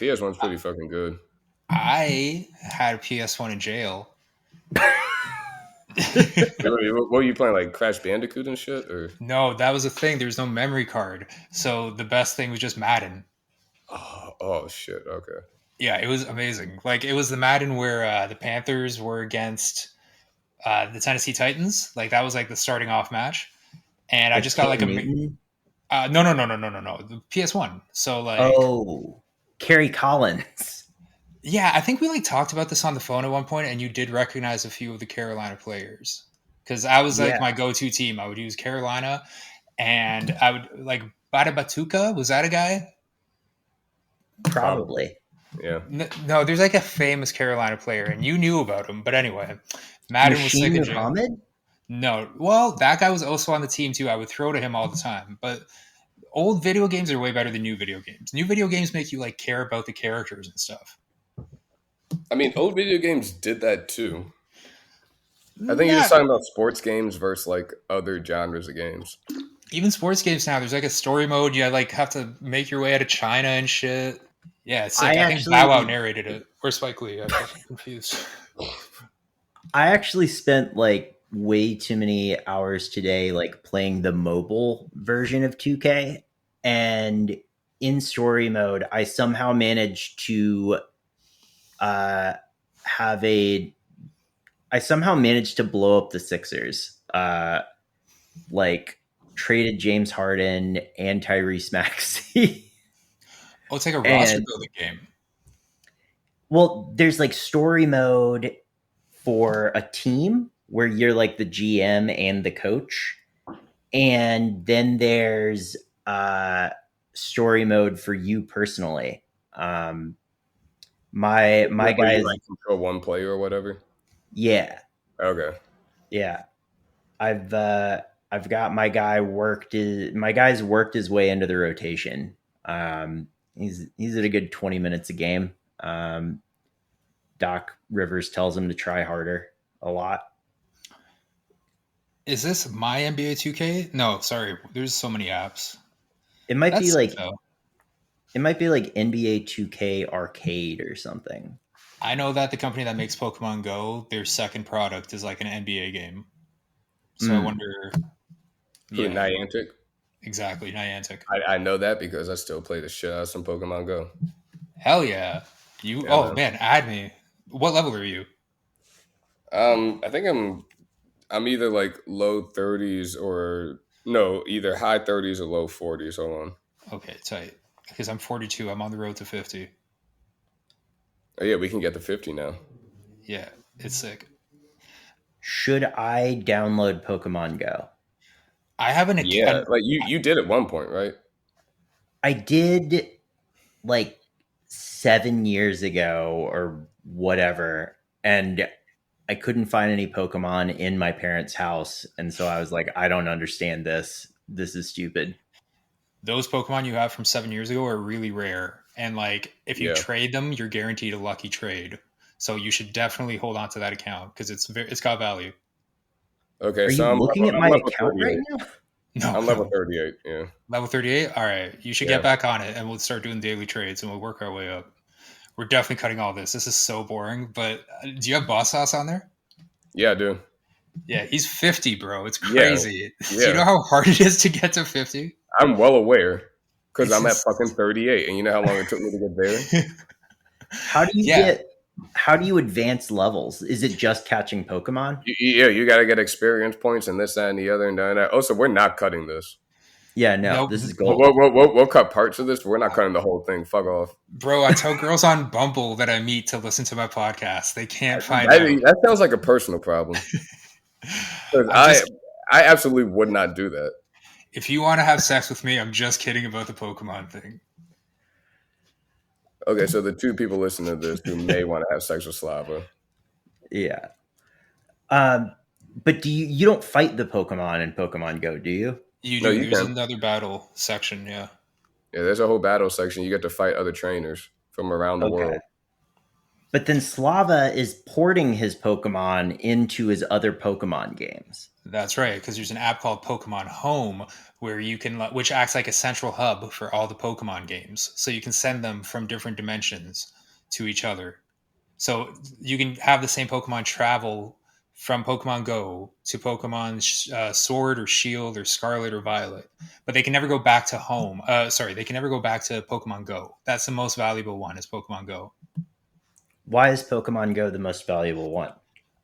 PS1's pretty fucking good. I had a PS1 in jail. What were you playing, like Crash Bandicoot and shit? Or No, that was a thing. There was no memory card. So the best thing was just Madden. oh shit, okay. Yeah, it was amazing. Like, it was the Madden where the Panthers were against the Tennessee Titans. Like, that was like the starting off match. And I just got like Cam Newton? no, the PS1. So like, Oh, Kerry Collins. yeah, I think we like talked about this on the phone at one point, and you did recognize a few of the Carolina players because I was like Yeah. my go-to team. I would use Carolina, and I would like Bada Batuka. Was that a guy? Probably. Yeah. No, there's like a famous Carolina player, and you knew about him. But anyway, Madden was sick Machine of jail. Muhammad? No, well, that guy was also on the team too. I would throw to him all the time. But old video games are way better than new video games. New video games make you like care about the characters and stuff. I mean, old video games did that too. I think you're just talking about sports games versus like other genres of games. Even sports games now, there's like a story mode. You like have to make your way out of China and shit. Yeah, it's sick. I think Bow Wow narrated it. Or Spike Lee. I'm confused. I actually spent like way too many hours today like playing the mobile version of 2K, and in story mode I somehow managed to blow up the Sixers. Like traded James Harden and Tyrese Maxey. Oh, it's like a roster building game. Well, there's like story mode for a team where you're like the GM and the coach. And then there's story mode for you personally. My guys like control one player or whatever. Yeah. Okay. Yeah. I've got my guy's worked his way into the rotation. He's at a good 20 minutes a game. Doc Rivers tells him to try harder a lot. Is this my NBA 2K? No, sorry. There's so many apps. It might be like NBA 2K Arcade or something. I know that the company that makes Pokemon Go, their second product is like an NBA game. So I wonder. Yeah, Niantic. Exactly, Niantic. I know that because I still play the shit out of some Pokemon Go. Hell yeah! Man, add me. What level are you? I think I'm either like low 30s or no, either high 30s or low 40s. Hold on. Okay, tight. Because I'm 42. I'm on the road to 50. Oh yeah, we can get to 50 now. Yeah, it's sick. Should I download Pokemon Go? I have an account. Yeah, like you did at one point, right? I did like 7 years ago or whatever, and I couldn't find any Pokemon in my parents' house, and so I was like, I don't understand this. This is stupid. Those Pokemon you have from 7 years ago are really rare, and like if you trade them, you're guaranteed a lucky trade. So you should definitely hold on to that account because it's got value. Okay, are you looking at my account 38. Right now? No, I'm level 38. Yeah, level 38. All right, you should get back on it, and we'll start doing daily trades, and we'll work our way up. We're definitely cutting all this. This is so boring. But do you have Boss Sauce on there? Yeah, I do. Yeah, he's 50, bro. It's crazy. Yeah. Do you know how hard it is to get to 50? I'm well aware because I'm at fucking 38, and you know how long it took me to get there. How do you advance levels? Is it just catching Pokemon? Yeah, you got to get experience points and this, that, and the other, and that. Oh, so we're not cutting this. Yeah, no, This is gold. We'll cut parts of this, but we're not cutting the whole thing. Fuck off. Bro, I tell girls on Bumble that I meet to listen to my podcast. They can't find out. That sounds like a personal problem. I absolutely would not do that. If you want to have sex with me, I'm just kidding about the Pokemon thing. Okay, so the two people listening to this who may want to have sex with Slava. Yeah. But you don't fight the Pokemon in Pokemon Go, do you? You do. No, there's another battle section, yeah. Yeah, there's a whole battle section. You get to fight other trainers from around the world. But then Slava is porting his Pokemon into his other Pokemon games. That's right, because there's an app called Pokemon Home where you can, which acts like a central hub for all the Pokemon games. So you can send them from different dimensions to each other. So you can have the same Pokemon travel from Pokemon Go to Pokemon Sword or Shield or Scarlet or Violet, but they can never go back to home. They can never go back to Pokemon Go. That's the most valuable one is Pokemon Go. Why is Pokemon Go the most valuable one?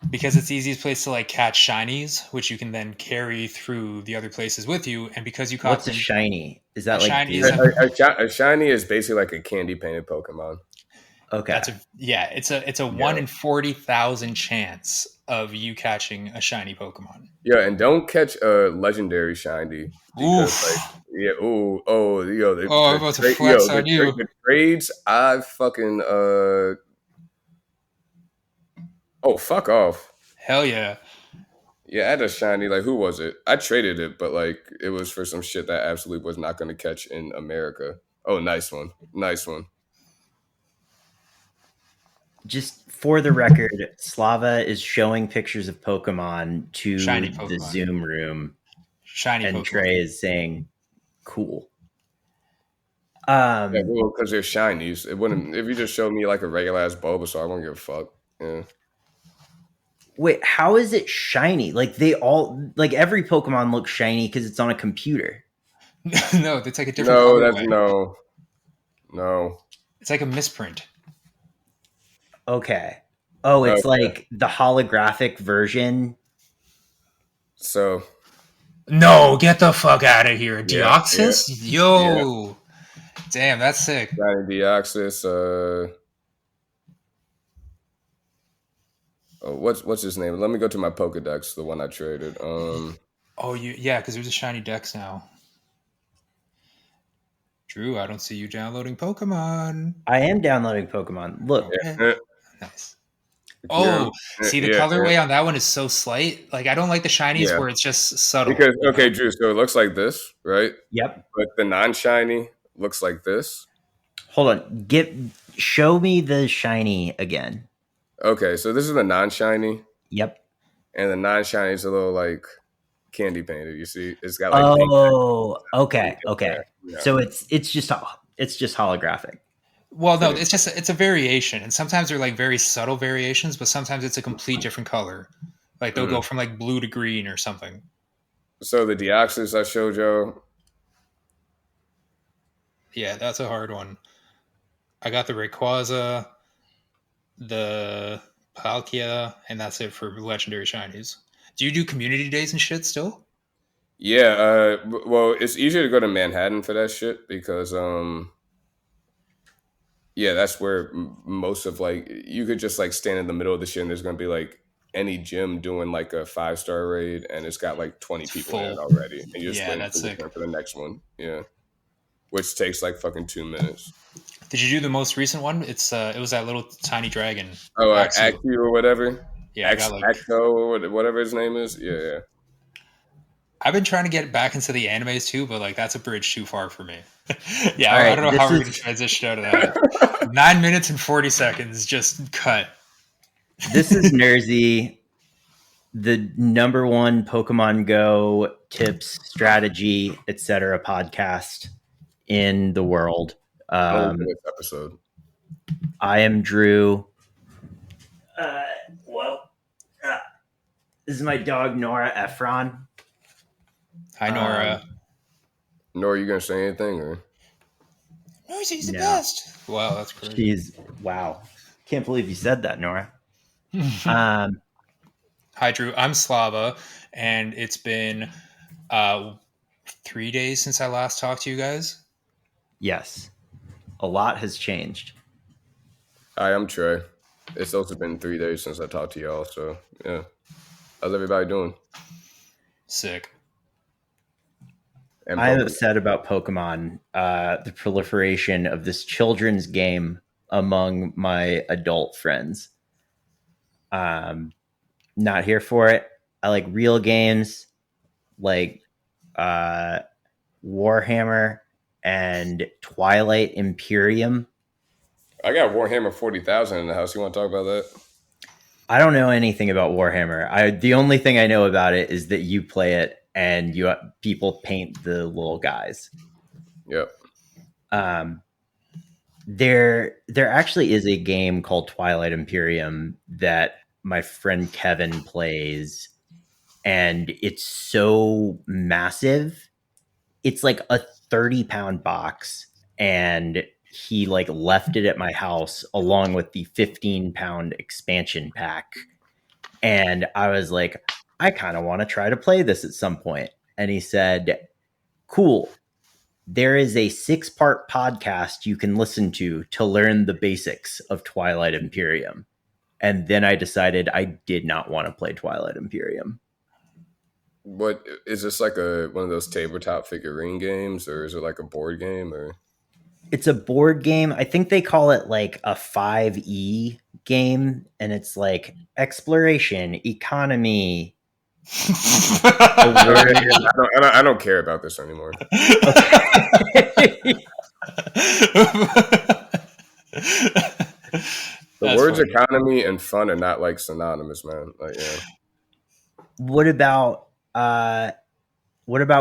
Because it's the easiest place to like catch shinies, which you can then carry through the other places with you. And because you caught What's a shiny? Is that like shiny? A shiny is basically like a candy painted Pokemon. Okay. It's a 1 in 40,000 chance of you catching a shiny Pokemon. Yeah, and don't catch a legendary shiny. Because, I'm about to flex on you. The trades, I fucking fuck off. Hell yeah. Yeah, I had a shiny, like, who was it? I traded it, but, like, it was for some shit that I absolutely was not going to catch in America. Oh, nice one. Nice one. Just for the record, Slava is showing pictures of Pokemon to the Zoom room. Shiny and Pokemon. Trey is saying, cool. Because they're shinies. It wouldn't, if you just showed me, like, a regular-ass Bulbasaur, I wouldn't give a fuck. Yeah. Wait, how is it shiny? Like every Pokemon looks shiny because it's on a computer. No, it's like a different. No. It's like a misprint. Okay. Oh, it's like the holographic version. So. No, get the fuck out of here, Deoxys. Yeah. Yo, damn, that's sick. Deoxys. What's his name? Let me go to my Pokedex, the one I traded. Because there's a shiny Dex now. Drew, I don't see you downloading Pokemon. I am downloading Pokemon. Look. Okay. Nice. Oh, see, the colorway on that one is so slight. Like, I don't like the shinies where it's just subtle. Because, Drew, so it looks like this, right? Yep. But the non-shiny looks like this. Hold on. Show me the shiny again. Okay, so this is the non-shiny. Yep. And the non-shiny is a little, like, candy painted, you see? It's got, like, okay. Yeah. So it's just holographic. Well, no, it's a variation, and sometimes they're like very subtle variations, but sometimes it's a complete different color. Like they'll go from like blue to green or something. So the Deoxys I showed you. Yeah, that's a hard one. I got the Rayquaza, the Palkia, and that's it for legendary shinies. Do you do community days and shit still? Yeah, well, it's easier to go to Manhattan for that shit because that's where most of like you could just like stand in the middle of the shit and there's gonna be like any gym doing like a 5-star raid and it's got like 20 people in it already and you just wait for the next one. Yeah, which takes like fucking 2 minutes. Did you do the most recent one? It was that little tiny dragon. Oh, Axu or whatever. Yeah, Axo or whatever his name is. Yeah. I've been trying to get back into the animes too, but like that's a bridge too far for me. I don't know how we're going to transition out of that. 9 minutes and 40 seconds, just cut. This is Nersey, the #1 Pokemon Go tips, strategy, etc. podcast in the world. This episode. I am Drew. This is my dog Nora Ephron. Hi, Nora. Nora, you gonna say anything or? Nersey's the best. Wow, that's crazy. Wow. Can't believe you said that, Nora. Hi, Drew. I'm Slava, and it's been 3 days since I last talked to you guys. Yes. A lot has changed. Hi, I'm Trey. It's also been 3 days since I talked to y'all, so yeah. How's everybody doing? Sick. I am upset about Pokemon, the proliferation of this children's game among my adult friends. Not here for it. I like real games like Warhammer and Twilight Imperium. I got Warhammer 40,000 in the house. You want to talk about that? I don't know anything about Warhammer. The only thing I know about it is that you play it and people paint the little guys. Yep. There actually is a game called Twilight Imperium that my friend Kevin plays, and it's so massive. It's like a 30-pound box, and he like left it at my house along with the 15-pound expansion pack. And I was like, I kind of want to try to play this at some point. And he said, cool. There is a 6-part podcast you can listen to learn the basics of Twilight Imperium. And then I decided I did not want to play Twilight Imperium. What is this, like one of those tabletop figurine games, or is it like a board game? Or it's a board game. I think they call it like a 5e game, and it's like exploration, economy. I don't care about this anymore. The words funny. Economy and fun are not like synonymous, man. Like, yeah. What about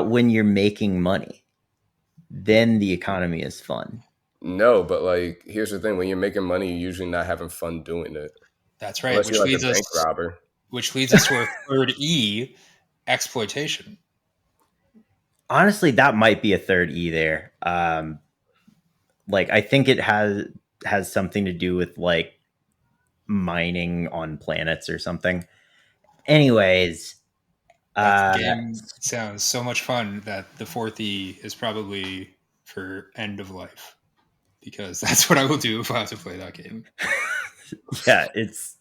when you're making money? Then the economy is fun. No, but like, here's the thing: when you're making money, you're usually not having fun doing it. That's right. Which leads us to our third E, exploitation. Honestly, that might be a third E there. Like, I think it has something to do with like mining on planets or something. Anyways, that game sounds so much fun that the fourth E is probably for end of life, because that's what I will do if I have to play that game. Yeah, it's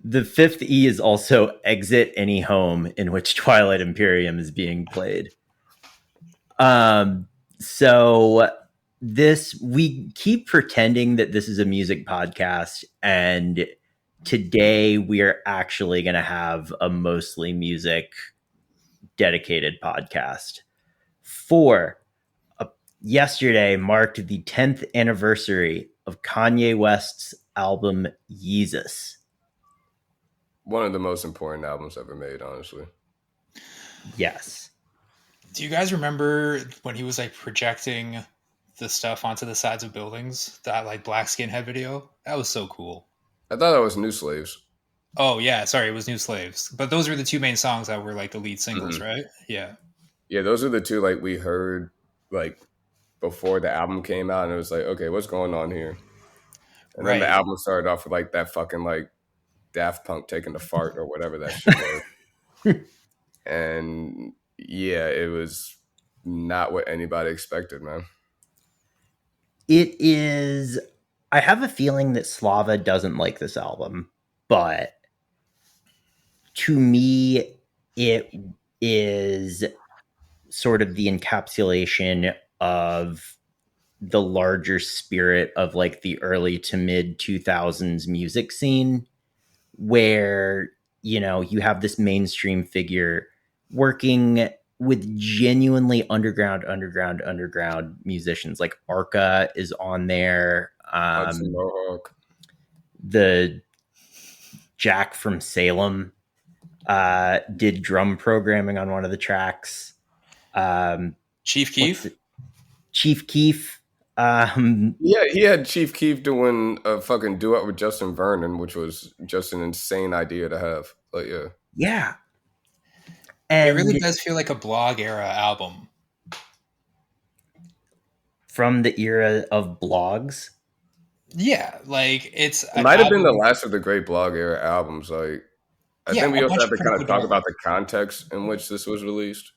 the fifth E is also exit any home in which Twilight Imperium is being played. So we keep pretending that this is a music podcast, and today we are actually going to have a mostly music dedicated podcast. Yesterday marked the 10th anniversary of Kanye West's album Yeezus. One of the most important albums ever made, honestly. Yes. Do you guys remember when he was like projecting the stuff onto the sides of buildings? That like black skinhead video? That was so cool. I thought that was New Slaves. Oh yeah, sorry, it was New Slaves. But those were the two main songs that were like the lead singles, right? Yeah. Yeah, those are the two like we heard like before the album came out, and it was like, okay, what's going on here? And then the album started off with like that fucking like Daft Punk taking the fart or whatever that shit was. And yeah, it was not what anybody expected, man. It is. I have a feeling that Slava doesn't like this album, but to me, it is sort of the encapsulation of the larger spirit of like the early to mid 2000s music scene, where, you know, you have this mainstream figure working with genuinely underground musicians. Like Arca is on there. The Jack from Salem did drum programming on one of the tracks. Chief Keef? Chief Keef. Yeah, he had Chief Keef doing a fucking duet with Justin Vernon, which was just an insane idea to have. Like, yeah. Yeah. And it really does feel like a blog era album. From the era of blogs? Yeah, like it might have been the last of the great blog era albums. Like, I think we also have to kind of talk about the context in which this was released.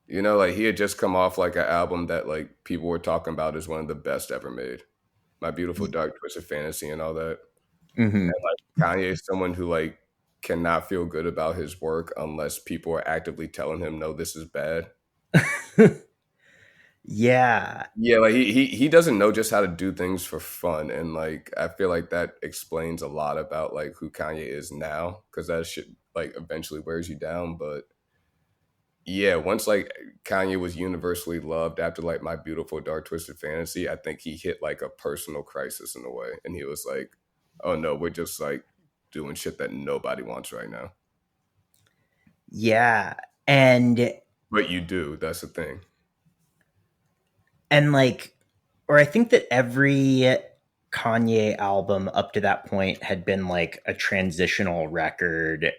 You know, like he had just come off like an album that like people were talking about as one of the best ever made. My Beautiful Dark Twisted Fantasy and all that. Mm-hmm. And like Kanye is someone who like cannot feel good about his work unless people are actively telling him, no, this is bad. Yeah. Yeah, like he doesn't know just how to do things for fun. And like I feel like that explains a lot about like who Kanye is now, because that shit like eventually wears you down. But yeah, once like Kanye was universally loved after like My Beautiful Dark Twisted Fantasy, I think he hit like a personal crisis in a way, and he was like, "Oh no, we're just like doing shit that nobody wants right now." Yeah, and But you do. That's the thing. like, or I think that every Kanye album up to that point had been like a transitional record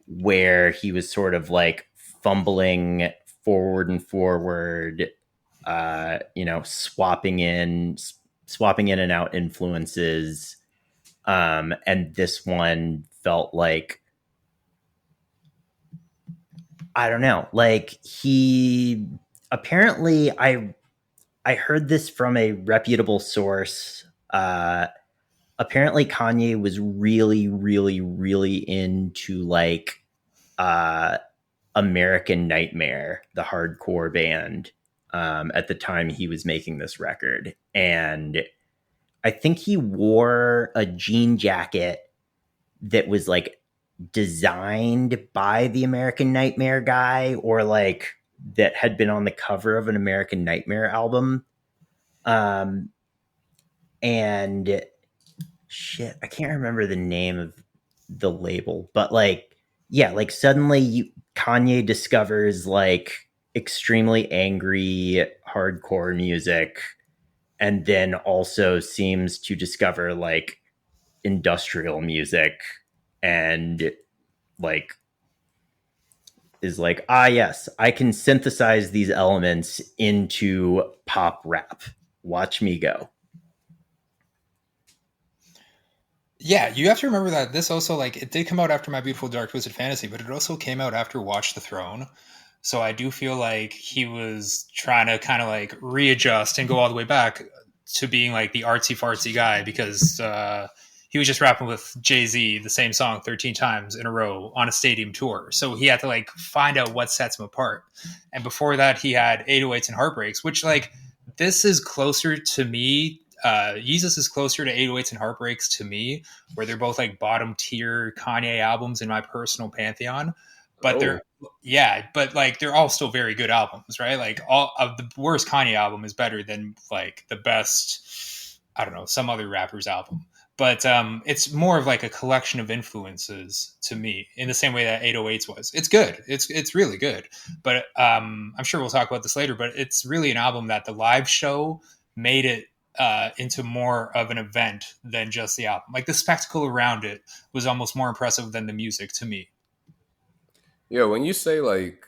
where he was sort of like fumbling forward and forward, swapping in and out influences. And this one felt like, I don't know, like he apparently, I heard this from a reputable source. Apparently Kanye was really, really, really into like American Nightmare, the hardcore band, at the time he was making this record. And I think he wore a jean jacket that was like designed by the American Nightmare guy, or like that had been on the cover of an American Nightmare album. Um, and shit, I can't remember the name of the label, but like, yeah, like suddenly Kanye discovers like extremely angry hardcore music, and then also seems to discover like industrial music, and like is like, ah, yes, I can synthesize these elements into pop rap. Watch me go. Yeah, you have to remember that this also, like, it did come out after My Beautiful Dark Twisted Fantasy, but it also came out after Watch the Throne. So I do feel like he was trying to kind of like readjust and go all the way back to being like the artsy fartsy guy, because he was just rapping with Jay-Z the same song 13 times in a row on a stadium tour. So he had to like find out what sets him apart. And before that, he had 808s and Heartbreaks, which like this is closer to me. Yeezus is closer to 808s and Heartbreaks to me, where they're both like bottom tier Kanye albums in my personal pantheon. But they're but like they're all still very good albums, right? Like all of the worst Kanye album is better than like the best, I don't know, some other rapper's album. But it's more of like a collection of influences to me, in the same way that 808s was. It's good. It's really good. But I'm sure we'll talk about this later. But it's really an album that the live show made it into more of an event than just the album. Like the spectacle around it was almost more impressive than the music to me. Yeah, when you say like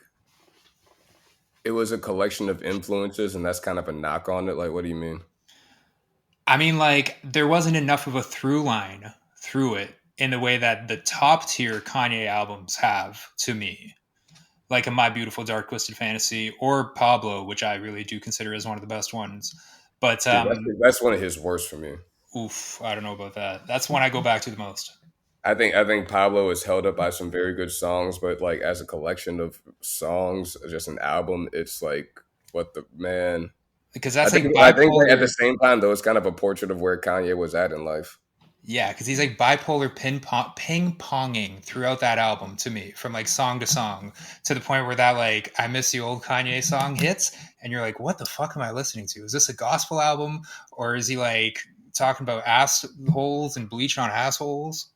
it was a collection of influences and that's kind of a knock on it, like what do you mean? I mean, like, there wasn't enough of a through line through it in the way that the top tier Kanye albums have to me. Like a My Beautiful Dark Twisted Fantasy or Pablo, which I really do consider as one of the best ones. But See, that's one of his worst for me. oof, I don't know about that. That's one I go back to the most. I think Pablo is held up by some very good songs, but like as a collection of songs, just an album, it's like what the man. Because I that's like think I think bipolar. at the same time though, it's kind of a portrait of where Kanye was at in life. Yeah, because he's like bipolar ping ponging throughout that album to me, from like song to song, to the point where that like I Miss the Old Kanye song hits, and you're like, what the fuck am I listening to? Is this a gospel album, or is he like talking about assholes and bleach on assholes?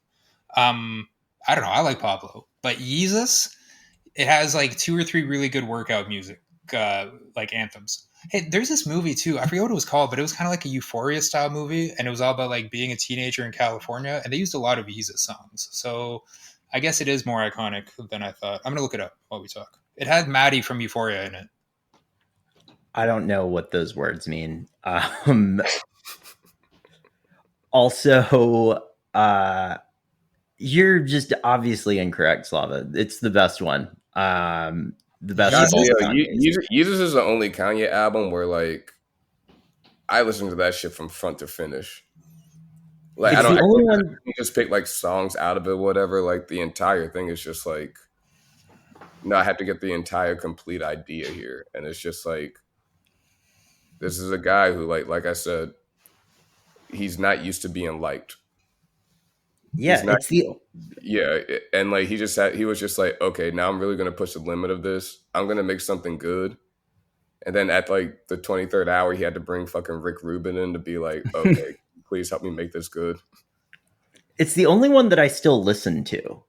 Um, I don't know. I like Pablo, but Yeezus, it has like two or three really good workout music, like anthems. Hey, there's this movie too. I forget what it was called, but it was kind of like a Euphoria style movie, and it was all about like being a teenager in California, and they used a lot of Yeezus songs. So I guess it is more iconic than I thought. I'm gonna look it up while we talk. It had Maddie from Euphoria in it. I don't know what those words mean. Also, you're just obviously incorrect, Slava. It's the best one. The best God, of all Yeezus is the only Kanye album where like I listen to that shit from front to finish. Like It's the only one. you just pick like songs out of it, whatever. Like the entire thing is just like no, I have to get the entire complete idea here, and it's just like this is a guy who like I said, he's not used to being liked. Yeah, it's the yeah, and like he was just like, okay, now I'm really gonna push the limit of this. I'm gonna make something good. And then at like the 23rd hour, he had to bring fucking Rick Rubin in to be like, okay, please help me make this good. it's the only one that I still listen to.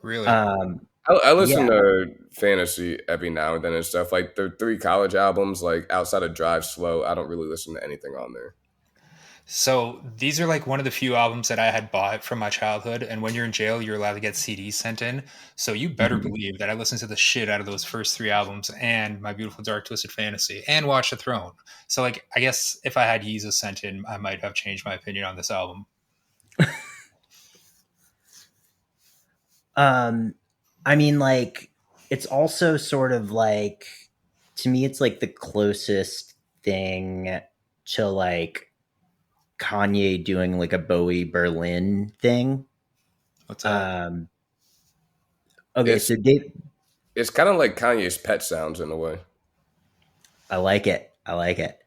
Really? I listen to fantasy every now and then and stuff. Like the 3 college albums, like outside of Drive Slow, I don't really listen to anything on there. So these are like one of the few albums that I had bought from my childhood. And when you're in jail, you're allowed to get CDs sent in. So you better believe that I listened to the shit out of those first 3 albums and My Beautiful Dark Twisted Fantasy and Watch the Throne. So like, I guess if I had yeezus sent in, I might have changed my opinion on this album. I mean, like, it's also sort of like, to me, it's like the closest thing to like Kanye doing like a Bowie Berlin thing. What's that? Okay, so Dave, it's kind of like Kanye's Pet Sounds in a way. I like it. I like it.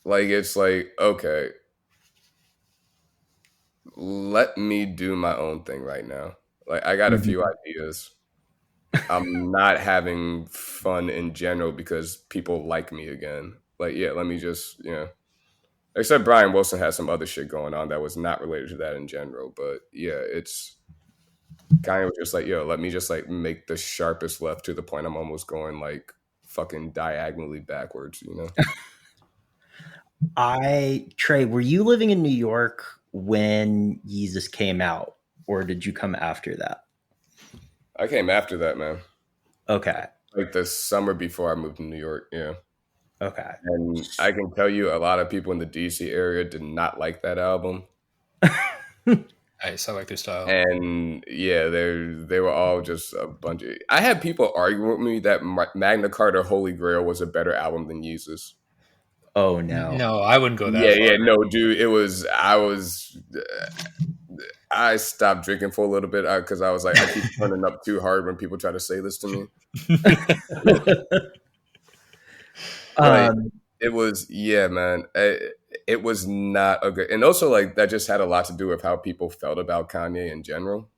Like it's like, okay, let me do my own thing right now. Like I got a few ideas. I'm not having fun in general because people like me again. Like, yeah, let me just, except Brian Wilson has some other shit going on that was not related to that in general. But yeah, it's kind of just like, yo, let me just like make the sharpest left to the point I'm almost going like fucking diagonally backwards, Trey, were you living in New York when yeezus came out, or did you come after that? I came after that, man. Okay. Like the summer before I moved to New York, yeah. Okay. And I can tell you a lot of people in the DC area did not like that album. Nice, I like their style. And yeah, they were all just a bunch of... I had people arguing with me that Magna Carta Holy Grail was a better album than yeezus. Oh, no. No, I wouldn't go that far. Yeah, no, dude. I stopped drinking for a little bit because I was like, I keep turning up too hard when people try to say this to me. It was, yeah, man. It was not a good, and also like that just had a lot to do with how people felt about Kanye in general.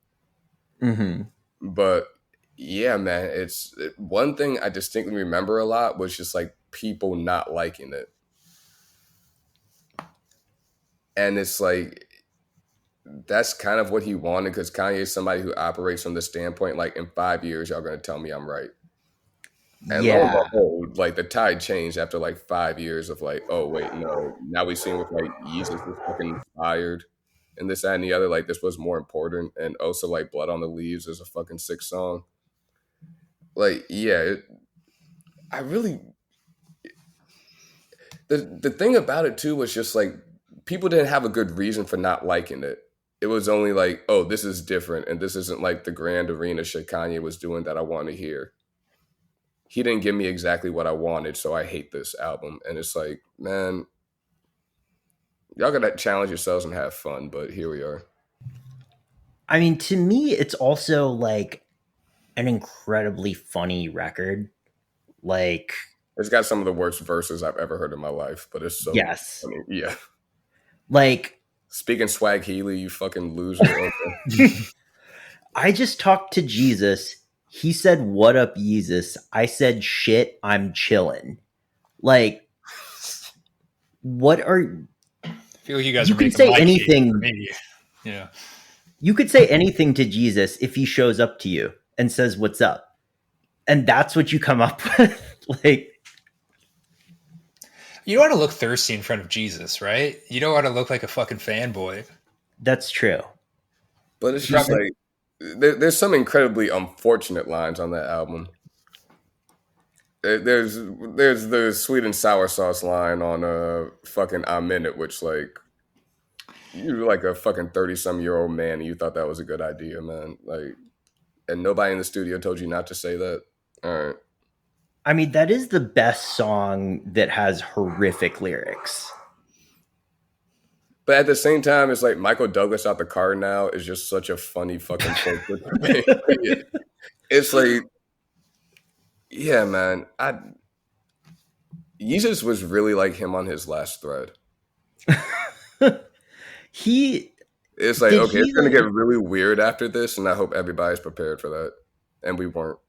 But yeah, man, it's one thing I distinctly remember a lot was just like people not liking it, and it's like that's kind of what he wanted because Kanye is somebody who operates from the standpoint like in 5 years y'all going to tell me I'm right. And lo and behold, like the tide changed after like 5 years of like, oh wait, no. Now we seen with like yeezus was fucking inspired and this, that, and the other. Like this was more important. And also like Blood on the Leaves is a fucking sick song. Like, yeah, the thing about it too was just like people didn't have a good reason for not liking it. It was only like, oh, this is different. And this isn't like the grand arena shit Kanye was doing that I want to hear. He didn't give me exactly what I wanted, so I hate this album. And it's like, man, y'all gotta challenge yourselves and have fun, but here we are. I mean, to me, it's also like an incredibly funny record. Like, it's got some of the worst verses I've ever heard in my life, but it's so funny. Yeah. Like, speaking Swag Healy, you fucking loser. I just talked to Jesus. He said, "What up, yeezus?" I said, "Shit, I'm chillin'." Like, what are... I feel like you guys you can say anything. Yeah. You could say anything to Jesus if he shows up to you and says, "What's up?" And that's what you come up with. Like, you don't want to look thirsty in front of Jesus, right? You don't want to look like a fucking fanboy. That's true. But it's just like, there's some incredibly unfortunate lines on that album. There's the sweet and sour sauce line on fucking I'm in it, which like you're like a fucking 30-some-year-old man and you thought that was a good idea, man. Like, and nobody in the studio told you not to say that. All right. I mean, that is the best song that has horrific lyrics. But at the same time, it's like Michael Douglas out the car now is just such a funny fucking thing. It's like, yeah, man. yeezus was really like him on his last thread. It's like, Did okay, he it's going to like? get really weird after this, and I hope everybody's prepared for that. And we weren't.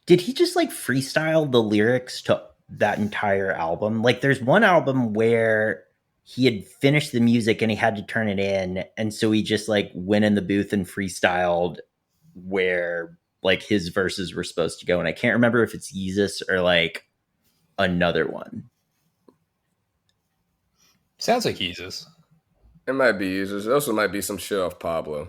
Did he just like freestyle the lyrics to that entire album? Like, there's one album where he had finished the music and he had to turn it in, and so he just like went in the booth and freestyled where like his verses were supposed to go. And I can't remember if it's Yeezus or like another one. Sounds like yeezus. It might be users. It also might be some shit off Pablo.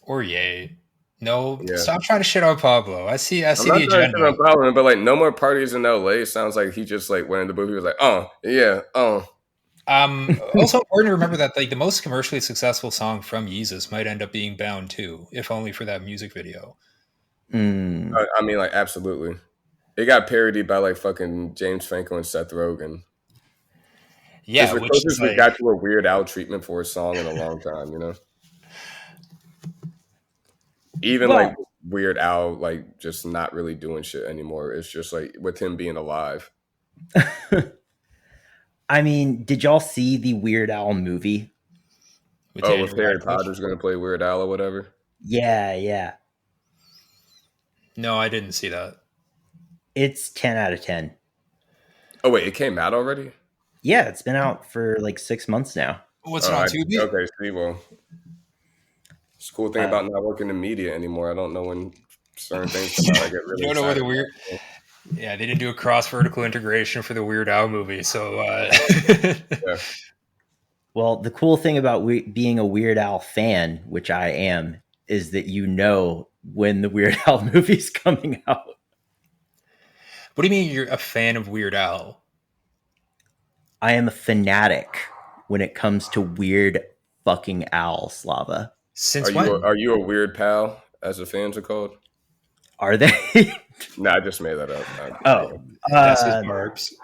Or yay. No, Yeah. stop trying to shit on Pablo. I see I'm not the trying to shit agenda. on Pablo, but like no more parties in LA. Sounds like he just like went in the booth. He was like, oh yeah, oh. Also important to remember that like the most commercially successful song from Yeezus might end up being Bound 2, if only for that music video. I mean, like absolutely. It got parodied by like fucking James Franco and Seth Rogen. Yeah, it's the which closest is we like, got to a Weird Al treatment for a song in a long time, you know? Even Well, like Weird Al, like just not really doing shit anymore. It's just like with him being alive. I mean, did y'all see the Weird Al movie? with Oh, if Daniel Harry Radcliffe. Potter's going to play Weird Al or whatever? Yeah. No, I didn't see that. It's 10 out of 10. Oh, wait, it came out already? Yeah, it's been out for like 6 months now. What's it on Tubi? Okay, see, well, it's a cool thing about not working in media anymore. I don't know when certain things come out. I get really You don't know where the excited. weird. Yeah, they didn't do a cross vertical integration for the Weird Al movie, so. Yeah. Well, the cool thing about being a Weird Al fan, which I am, is that you know when the Weird Al movie's coming out. What do you mean you're a fan of Weird Al? I am a fanatic when it comes to Weird fucking Al, Slava. Since when? Are you a weird pal, as the fans are called? Are they? No, I just made that up. That's his barbs.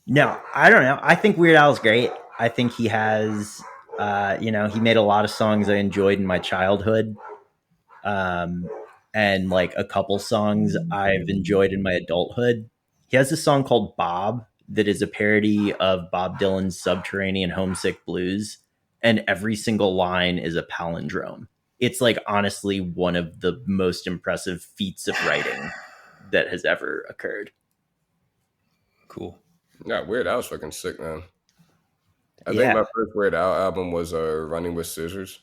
No, I don't know. I think Weird Al's great. I think he has, he made a lot of songs I enjoyed in my childhood. And like a couple songs I've enjoyed in my adulthood. He has a song called Bob that is a parody of Bob Dylan's Subterranean Homesick Blues. And every single line is a palindrome. It's like honestly one of the most impressive feats of writing that has ever occurred. Cool. Yeah, Weird Al's fucking sick, man. I think my first Weird Al album was Running with Scissors.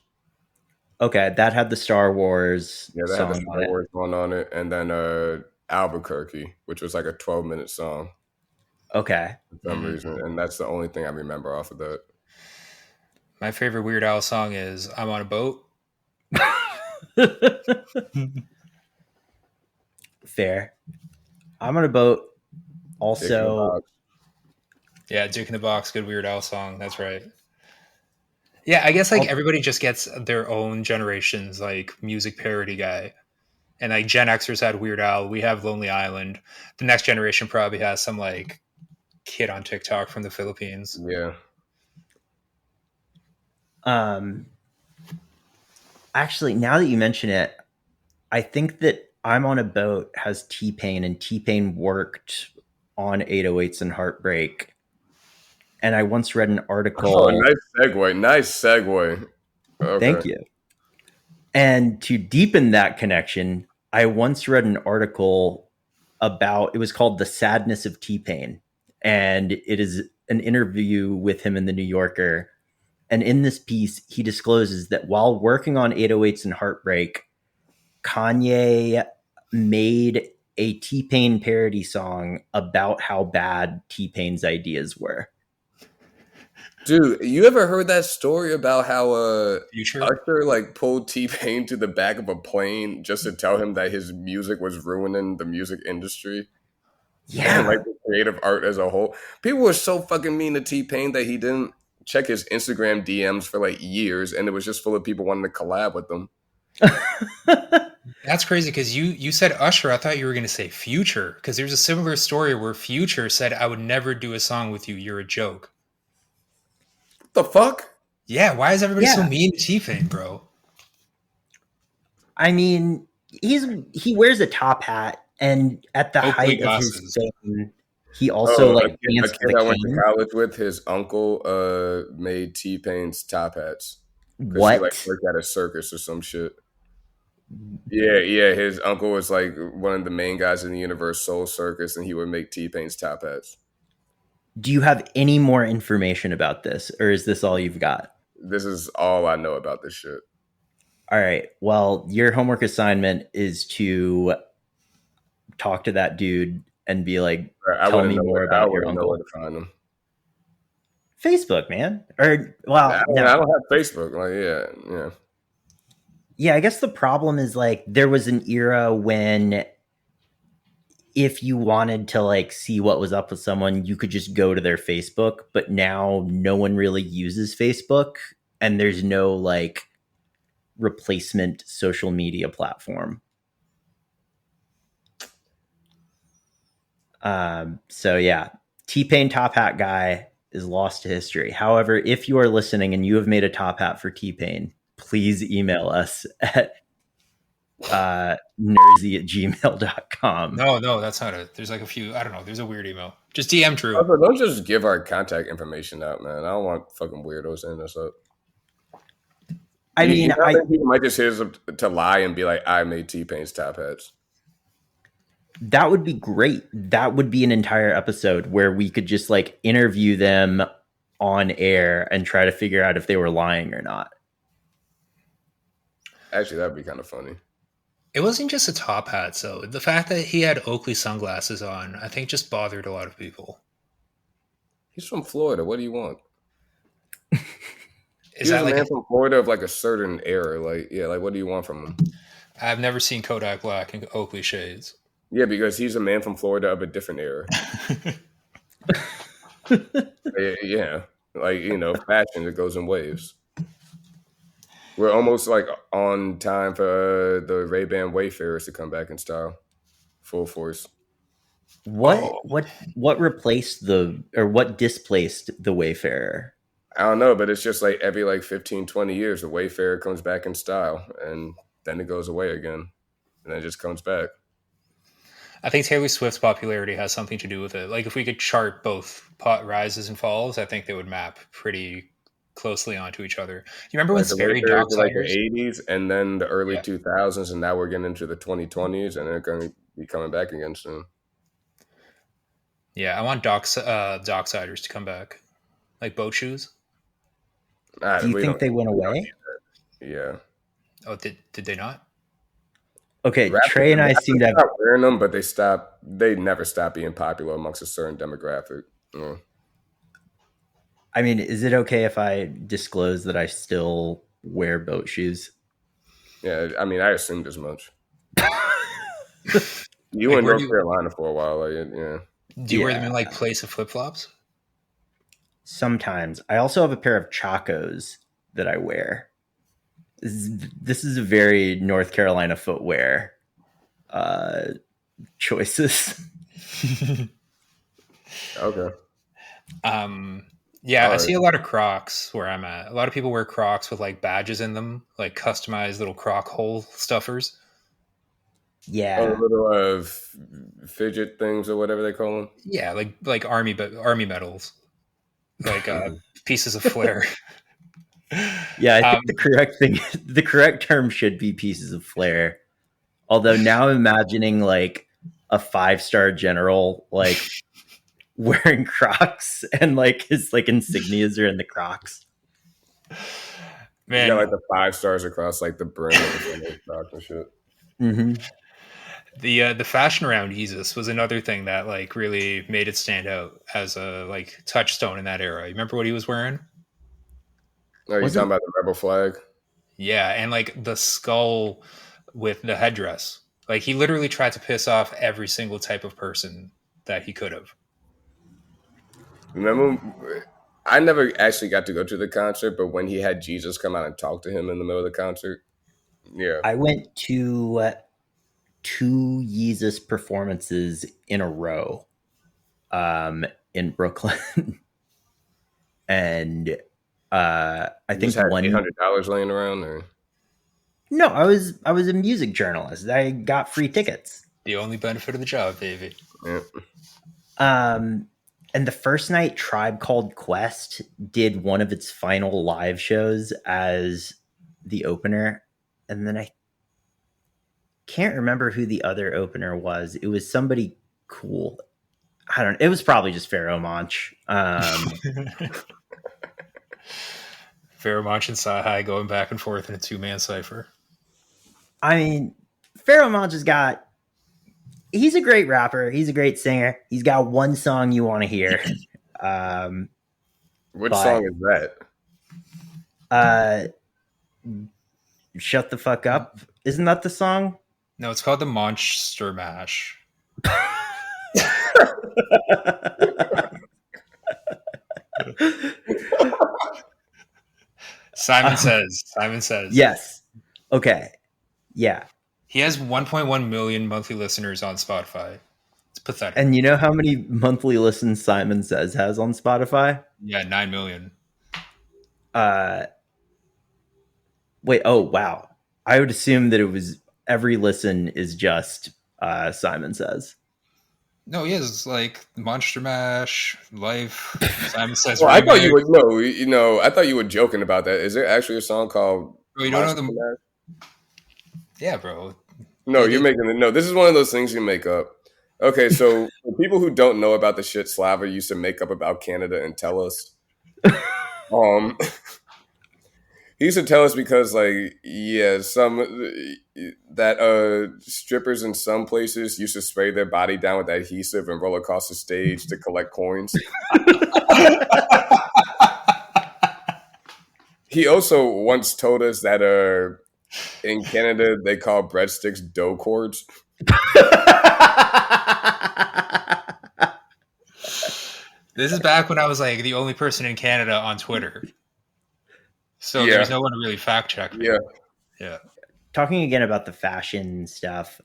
Okay, that had the Star Wars. Yeah, that had the Star Wars one on it, and then Albuquerque, which was like a 12-minute song. Okay. For some reason, and that's the only thing I remember off of that. My favorite Weird Al song is "I'm on a Boat." Fair. I'm on a boat. Also, yeah, Dick in the Box, good Weird Al song. That's right. Yeah, I guess like everybody just gets their own generation's like music parody guy. And like Gen Xers had Weird Al, we have Lonely Island. The next generation probably has some like kid on TikTok from the Philippines. Yeah. Actually, now that you mention it, I think that I'm on a Boat has T-Pain, and T-Pain worked on 808s and Heartbreak. And I once read an article. Oh, nice segue. Okay. Thank you. And to deepen that connection, I once read an article about, it was called The Sadness of T-Pain. And it is an interview with him in the New Yorker. And in this piece, he discloses that while working on 808s and Heartbreak, Kanye made a T-Pain parody song about how bad T-Pain's ideas were. Dude, you ever heard that story about how Future? Usher like pulled T-Pain to the back of a plane just to tell him that his music was ruining the music industry? Yeah. And like the creative art as a whole. People were so fucking mean to T-Pain that he didn't check his Instagram DMs for like years, and it was just full of people wanting to collab with them. That's crazy because you said Usher. I thought you were going to say Future, because there's a similar story where Future said, "I would never do a song with you. You're a joke." The fuck? Yeah, why is everybody so mean to T-Pain, bro? I mean, he wears a top hat, and at the height of his fame, he also a danced kid I went to college with, his uncle made T-Pain's top hats. because he like What? worked at a circus or some shit. Yeah. His uncle was like one of the main guys in the Universe Soul Circus, and he would make T-Pain's top hats. Do you have any more information about this, or is this all you've got? This is all I know about this shit. All right. Well, your homework assignment is to talk to that dude and be like, tell me more about your uncle. I wouldn't know where to find him. Facebook, man. Or, well, no. I don't have Facebook. Like, yeah. Yeah, I guess the problem is like there was an era when if you wanted to like see what was up with someone, you could just go to their Facebook, but now no one really uses Facebook and there's no like replacement social media platform. So yeah, T-Pain top hat guy is lost to history. However, if you are listening and you have made a top hat for T-Pain, please email us at nersey@gmail.com. No, that's not it. There's like a few, I don't know. There's a weird email. Just DM Drew. Don't just give our contact information out, man. I don't want fucking weirdos hitting us up. I mean, people might just hit us up to lie and be like, I made T-Pain's top hats. That would be great. That would be an entire episode where we could just like interview them on air and try to figure out if they were lying or not. Actually, that'd be kind of funny. It wasn't just a top hat, so the fact that he had Oakley sunglasses on, I think, just bothered a lot of people. He's from Florida. What do you want? Is that a man from Florida of like a certain era? Like, yeah, like what do you want from him? I've never seen Kodak Black and Oakley shades. Yeah, because he's a man from Florida of a different era. Yeah, like fashion, it goes in waves. We're almost like on time for the Ray-Ban Wayfarers to come back in style, full force. What replaced what displaced the Wayfarer? I don't know, but it's just like every like 15, 20 years, the Wayfarer comes back in style, and then it goes away again, and then it just comes back. I think Taylor Swift's popularity has something to do with it. Like if we could chart both rises and falls, I think they would map pretty closely onto each other. You remember when Sperry Docksiders? Like the 80s and then the early 2000s, and now we're getting into the 2020s, and they're going to be coming back again soon. Yeah, I want Docksiders to come back. Like boat shoes. Do you think they went away? Yeah. Oh, did they not? Okay, Trey and I seem to have wearing them, but they never stop being popular amongst a certain demographic. Yeah. I mean, is it okay if I disclose that I still wear boat shoes? Yeah, I mean, I assumed as much. You were in North Carolina for a while, yeah. Do you wear them in like place of flip-flops? Sometimes. I also have a pair of Chacos that I wear. This is a very North Carolina footwear choices. Okay. Yeah, I see a lot of Crocs where I'm at. A lot of people wear Crocs with like badges in them, like customized little Croc hole stuffers. Yeah, little fidget things or whatever they call them. Yeah, like army medals, like pieces of flair. Yeah, I think the correct term should be pieces of flair. Although now I'm imagining like a 5-star general like wearing Crocs and like his like insignias are in the Crocs. Man, you got like the 5 stars across like the brim of the Crocs and shit. Mm-hmm. The fashion around yeezus was another thing that like really made it stand out as a like touchstone in that era. You remember what he was wearing? Oh, you're talking about the rebel flag? Yeah, and like the skull with the headdress. Like he literally tried to piss off every single type of person that he could have. Remember, I never actually got to go to the concert, but when he had Jesus come out and talk to him in the middle of the concert, yeah. I went to 2 yeezus performances in a row in Brooklyn. And I think had $800 laying around, or no, I was a music journalist. I got free tickets. The only benefit of the job, baby. Yeah. And the first night, Tribe Called Quest did one of its final live shows as the opener. And then I can't remember who the other opener was. It was somebody cool. I don't know. It was probably just Pharaoh Monch. Pharaoh Monch and Sahai going back and forth in a 2-man cipher. I mean, Pharaoh Monch he's a great rapper. He's a great singer. He's got one song you want to hear. Which song is that? Shut the fuck up. Isn't that the song? No, it's called the Monster Mash. Simon says. Yes. Okay. Yeah. He has 1.1 million monthly listeners on Spotify. It's pathetic. And you know how many monthly listens Simon Says has on Spotify? Yeah, 9 million. Wait, oh wow. I would assume that it was every listen is just Simon Says. No, he has like Monster Mash, Life, Simon Says. Well, I thought you would know. You know, I thought you were joking about that. Is there actually a song called? Bro, you don't know the? Yeah, bro. No, you're making it. No, this is one of those things you make up. Okay, so for people who don't know about the shit Slava used to make up about Canada and tell us, he used to tell us because, like, yeah, strippers in some places used to spray their body down with adhesive and roll across the stage to collect coins. He also once told us that in Canada they call breadsticks dough cords. This is back when I was like the only person in Canada on Twitter. So there's no one to really fact check me. Yeah. Talking again about the fashion stuff,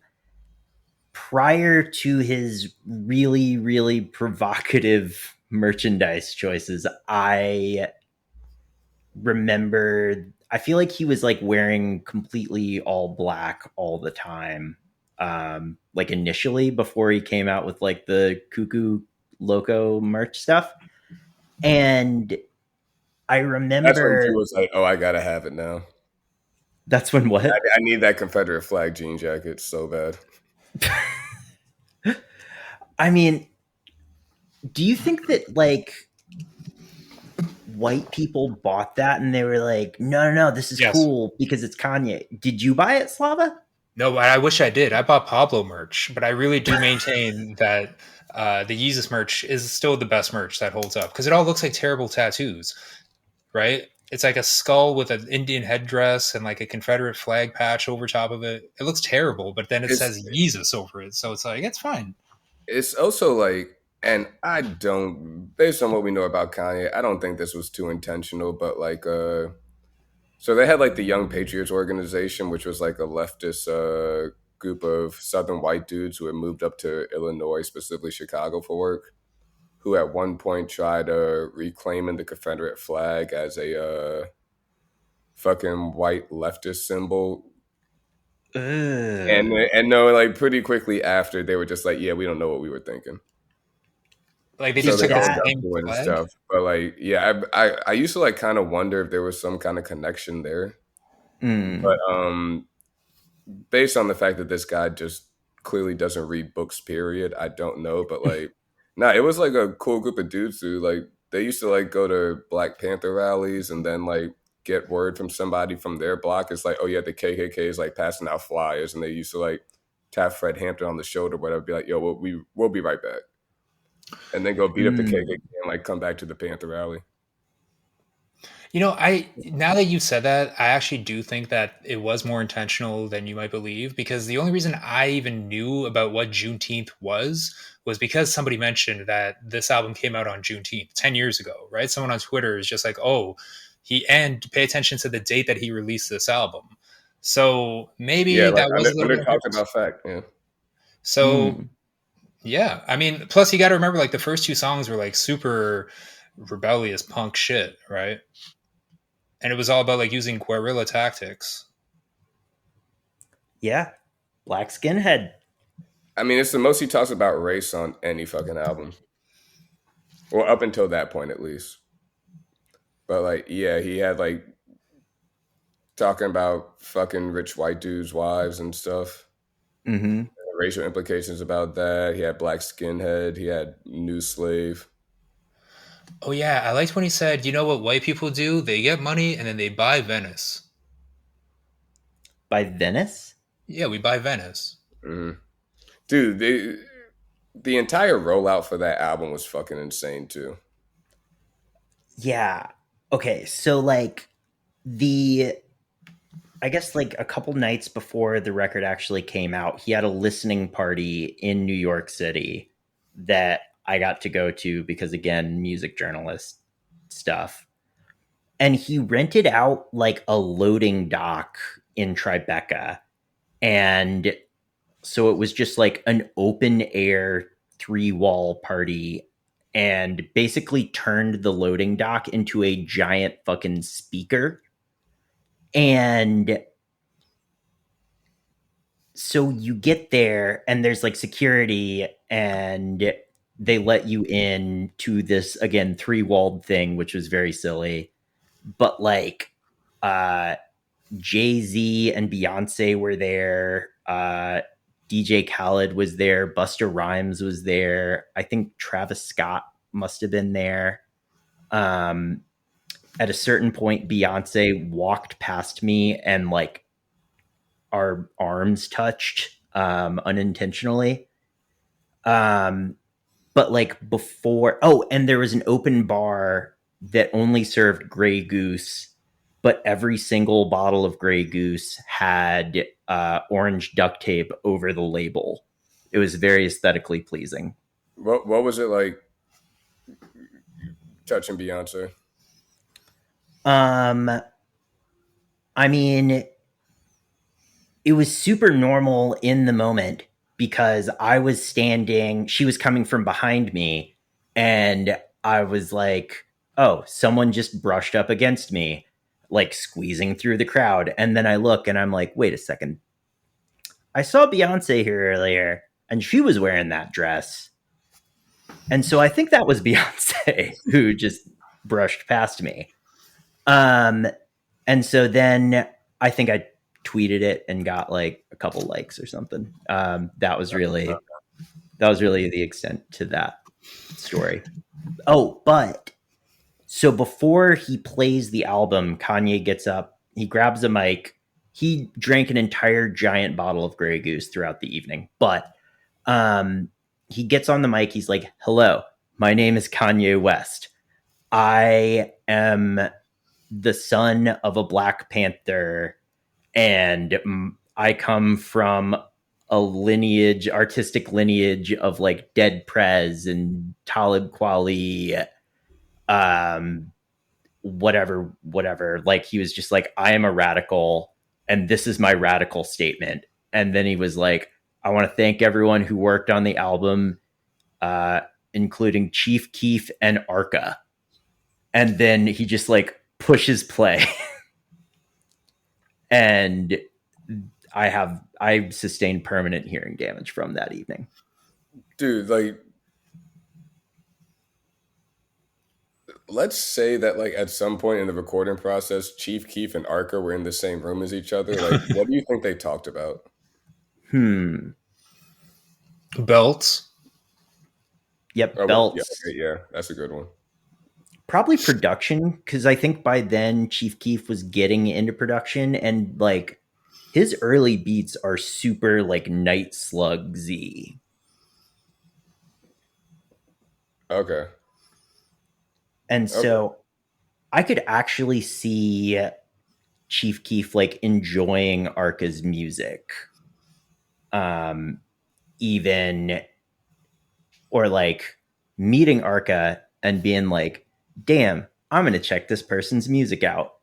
prior to his really, really provocative merchandise choices, I remember, I feel like he was like wearing completely all black all the time. Like initially before he came out with like the Cuckoo Loco merch stuff. And I remember that's when he was like, "Oh, I gotta have it now." That's when what? I need that Confederate flag jean jacket so bad. I mean, do you think that like white people bought that and they were like, no, this is cool because it's Kanye? Did you buy it, Slava? No, I wish I did. I bought Pablo merch, but I really do maintain that the yeezus merch is still the best merch that holds up because it all looks like terrible tattoos, right? It's like a skull with an Indian headdress and like a Confederate flag patch over top of it. It looks terrible, but then it says yeezus over it. So it's like, it's fine. It's also like, and I don't, based on what we know about Kanye, I don't think this was too intentional, but like, so they had like the Young Patriots organization, which was like a leftist group of Southern white dudes who had moved up to Illinois, specifically Chicago, for work, who at one point tried reclaiming the Confederate flag as a fucking white leftist symbol. And no, like pretty quickly after, they were just like, yeah, we don't know what we were thinking. Like they just took and stuff. But like, yeah, I used to like kind of wonder if there was some kind of connection there. But based on the fact that this guy just clearly doesn't read books, period, I don't know. But like, it was like a cool group of dudes who like they used to like go to Black Panther rallies and then like get word from somebody from their block. It's like, oh yeah, the KKK is like passing out flyers, and they used to like tap Fred Hampton on the shoulder, whatever, be like, yo, we'll be right back. And then go beat up the KKK and like come back to the Panther rally. You know, now that you said that, I actually do think that it was more intentional than you might believe, because the only reason I even knew about what Juneteenth was because somebody mentioned that this album came out on Juneteenth 10 years ago, right? Someone on Twitter is just like, oh, and pay attention to the date that he released this album. So maybe that was a little bit talked about fact, yeah. So yeah, I mean, plus you got to remember, like the first two songs were like super rebellious punk shit, right? And it was all about like using guerrilla tactics. Yeah, Black Skinhead. I mean, it's the most he talks about race on any fucking album. Well, up until that point, at least. But like, yeah, he had like talking about fucking rich white dudes' wives and stuff. Mm-hmm. Racial implications about that. He had black skinhead. He had new slave. Oh yeah, I liked when he said, "You know what white people do? They get money and then they buy Venice." By Venice? Yeah, we buy Venice. Mm-hmm. Dude, the entire rollout for that album was fucking insane too. Yeah. Okay, so like I guess like a couple nights before the record actually came out, he had a listening party in New York City that I got to go to because, again, music journalist stuff. And he rented out like a loading dock in Tribeca. And so it was just like an open air 3-wall party and basically turned the loading dock into a giant fucking speaker. And so you get there and there's like security and they let you in to this, again, 3-walled thing, which was very silly. But like Jay-Z and Beyonce were there. DJ Khaled was there. Busta Rhymes was there. I think Travis Scott must have been there. At a certain point, Beyonce walked past me and like our arms touched unintentionally. But like before, and there was an open bar that only served Grey Goose, but every single bottle of Grey Goose had orange duct tape over the label. It was very aesthetically pleasing. What was it like touching Beyonce? I mean, it was super normal in the moment because I was standing, she was coming from behind me, and I was like, oh, someone just brushed up against me, like squeezing through the crowd. And then I look and I'm like, wait a second. I saw Beyonce here earlier and she was wearing that dress. And so I think that was Beyonce who just brushed past me. And so then I think I tweeted it and got like a couple likes or something. That was really the extent to that story. Oh, but so before he plays the album, Kanye gets up, he grabs a mic. He drank an entire giant bottle of Grey Goose throughout the evening, but he gets on the mic. He's like, "Hello, my name is Kanye West. I am the son of a Black Panther, and I come from a artistic lineage of like Dead Prez and Talib Kweli, whatever. Like he was just like, I am a radical, and this is my radical statement." And then he was like, "I want to thank everyone who worked on the album, including Chief Keef and Arca." And then he just like pushes play. And I sustained permanent hearing damage from that evening. Dude, like, let's say that like at some point in the recording process, Chief Keef and Arca were in the same room as each other. Like, what do you think they talked about? Belts. Yep, belts. Yeah, that's a good one. Probably production, because I think by then Chief Keef was getting into production, and like his early beats are super like Night Slug-y. Okay. And so I could actually see Chief Keef like enjoying Arca's music. Even, or like meeting Arca and being like, damn, I'm going to check this person's music out.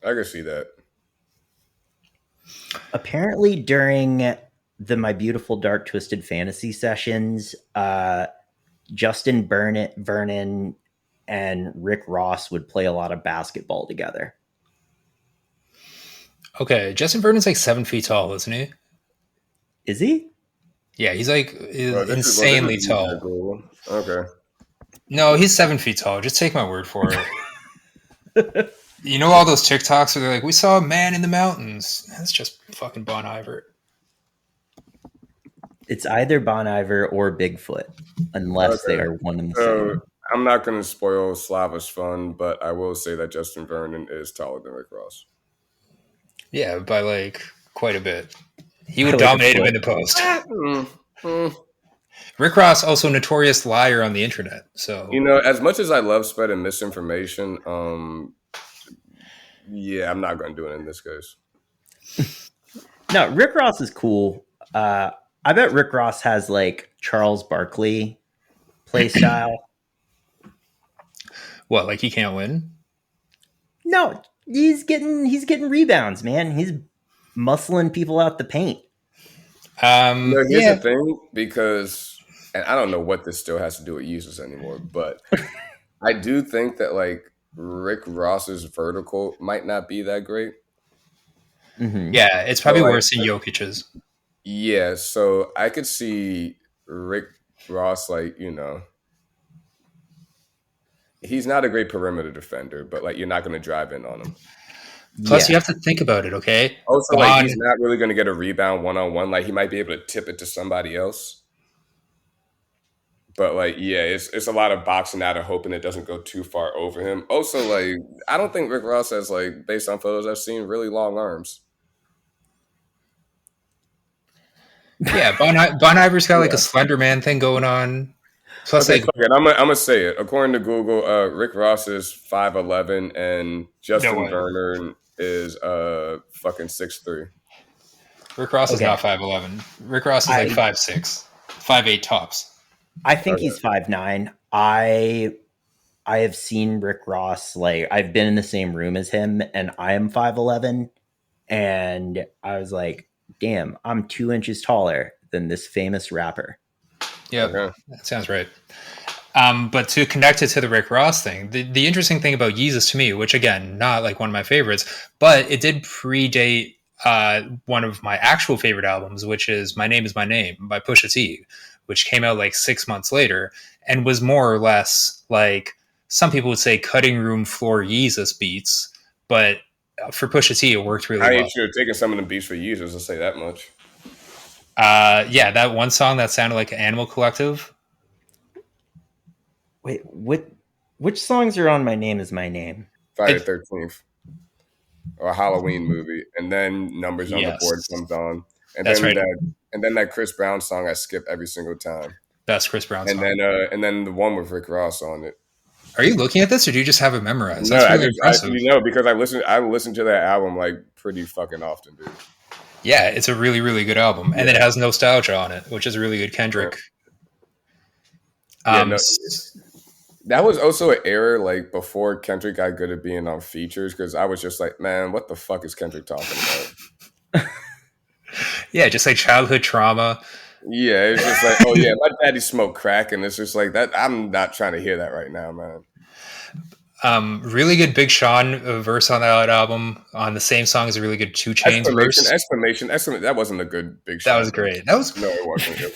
I can see that. Apparently during the My Beautiful Dark Twisted Fantasy sessions, Justin Vernon and Rick Ross would play a lot of basketball together. Okay, Justin Vernon's like 7 feet tall, isn't he? Is he? Yeah, he's like insanely tall. Okay. No, he's 7 feet tall. Just take my word for it. You know all those TikToks where they're like, we saw a man in the mountains. That's just fucking Bon Iver. It's either Bon Iver or Bigfoot, unless they are one and the same. I'm not going to spoil Slava's fun, but I will say that Justin Vernon is taller than Rick Ross. Yeah, by like quite a bit. He would dominate him in the post. Rick Ross, also a notorious liar on the internet. So as much as I love spreading misinformation, yeah, I'm not going to do it in this case. No, Rick Ross is cool. I bet Rick Ross has like Charles Barkley play style. What, like he can't win? No, he's getting rebounds, man. He's muscling people out the paint. Here's the thing, because, and I don't know what this still has to do with yeezus anymore, but I do think that like Rick Ross's vertical might not be that great. Mm-hmm. Yeah, it's probably worse than Jokic's. Yeah, so I could see Rick Ross, like, he's not a great perimeter defender, but like you're not going to drive in on him. Plus, you have to think about it, okay? Also, like he's not really going to get a rebound one-on-one. Like he might be able to tip it to somebody else. But like, yeah, it's a lot of boxing out and hoping it doesn't go too far over him. Also, like, I don't think Rick Ross has, like, based on photos I've seen, really long arms. Yeah, Bon Iver's got like a Slender Man thing going on. Plus, okay, I'm gonna say it. According to Google, Rick Ross is 5'11", and Justin Vernon is fucking 6'3". Rick Ross is not 5'11". Rick Ross is like 5'6", 5'8" tops. I think he's 5'9". I have seen Rick Ross, like I've been in the same room as him, and I am 5'11", and I was like, damn, I'm 2 inches taller than this famous rapper. Yeah, that sounds right. But to connect it to the Rick Ross thing, the interesting thing about Yeezus to me, which again, not like one of my favorites, but it did predate one of my actual favorite albums, which is My Name Is My Name by Pusha T, which came out like 6 months later and was more or less like, some people would say cutting room floor Yeezus beats, but for Pusha T, it worked really well. I should have taken some of the beats for Yeezus, I'll say that much. Yeah, that one song that sounded like Animal Collective. Wait, which songs are on My Name Is My Name? Friday the 13th. Or a Halloween movie. And then Numbers on the Board comes on. And that's then right. And then that Chris Brown song I skip every single time. Best Chris Brown song. And then the one with Rick Ross on it. Are you looking at this, or do you just have it memorized? That's really impressive. Because I listen to that album like pretty fucking often, dude. Yeah, it's a really, really good album, and it has Nostalgia on it, which is a really good Kendrick. That was also an era like before Kendrick got good at being on features, because I was just like, man, what the fuck is Kendrick talking about? Yeah, just like childhood trauma. Yeah, it's just like, oh yeah, my daddy smoked crack, and it's just like that. I'm not trying to hear that right now, man. Really good Big Sean verse on that album. On the same song is a really good 2 Chainz verse. Exclamation! That wasn't a good Big Sean. That was great. No, it wasn't good.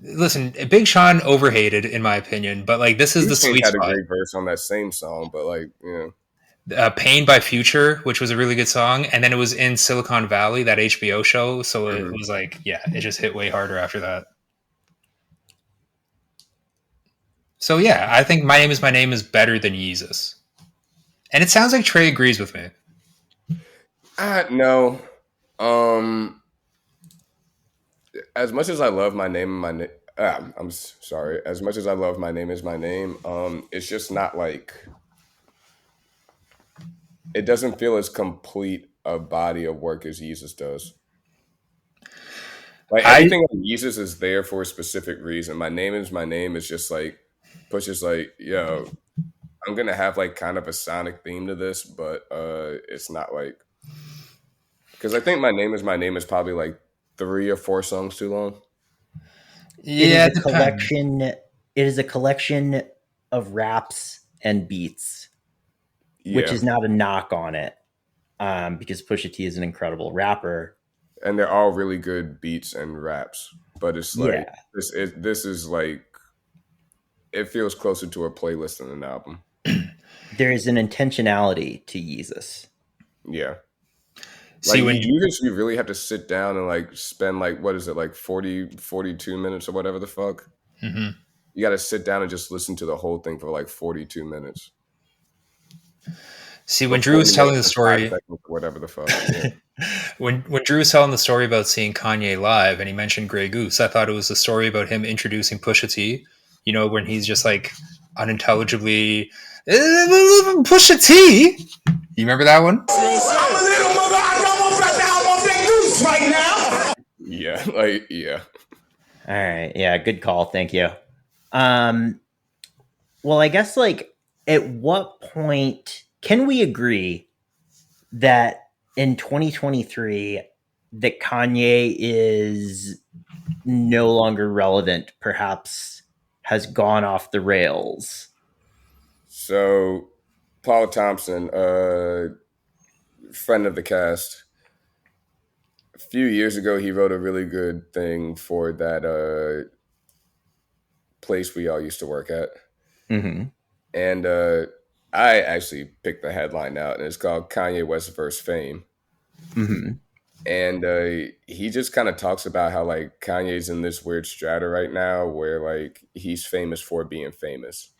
Listen, Big Sean overhated in my opinion, but like this is the sweet spot. Had a great verse on that same song, but like Pain by Future, which was a really good song, and then it was in Silicon Valley, that HBO show, so it was like, yeah, it just hit way harder after that. So yeah, I think My Name Is My Name is better than Yeezus. And it sounds like Trey agrees with me. No. As much as I love My Name and My Name, I'm sorry. As much as I love My Name Is My Name, it's just not like, it doesn't feel as complete a body of work as Yeezus does. Like everything on Yeezus is there for a specific reason. My Name Is My Name is just like, Pusha's like, yo, I'm gonna have like kind of a sonic theme to this, but it's not like, because I think My Name Is My Name is probably like 3 or 4 songs too long. Yeah, it is a collection of raps and beats, which is not a knock on it, because Pusha T is an incredible rapper, and they're all really good beats and raps. but it's like this is like it feels closer to a playlist than an album. There is an intentionality to Yeezus. Yeah. See, like you really have to sit down and like spend like what is it like 42 minutes or whatever the fuck. Mm-hmm. You got to sit down and just listen to the whole thing for like 42 minutes. See, when Drew was telling the story, whatever the fuck. Yeah. when Drew was telling the story about seeing Kanye live, and he mentioned Grey Goose, I thought it was a story about him introducing Pusha T. You know, when he's just like unintelligibly Pusha T. You remember that one? I'm a little mother. I want that goose right now. Yeah, like yeah. All right, yeah, good call. Thank you. Well, I guess like at what point can we agree that in 2023 that Kanye is no longer relevant, perhaps has gone off the rails? So Paul Thompson, friend of the cast, a few years ago he wrote a really good thing for that place we all used to work at. Mm-hmm. And I actually picked the headline out, and it's called Kanye West vs. Fame. Mm-hmm. And he just kind of talks about how like Kanye's in this weird strata right now where like he's famous for being famous.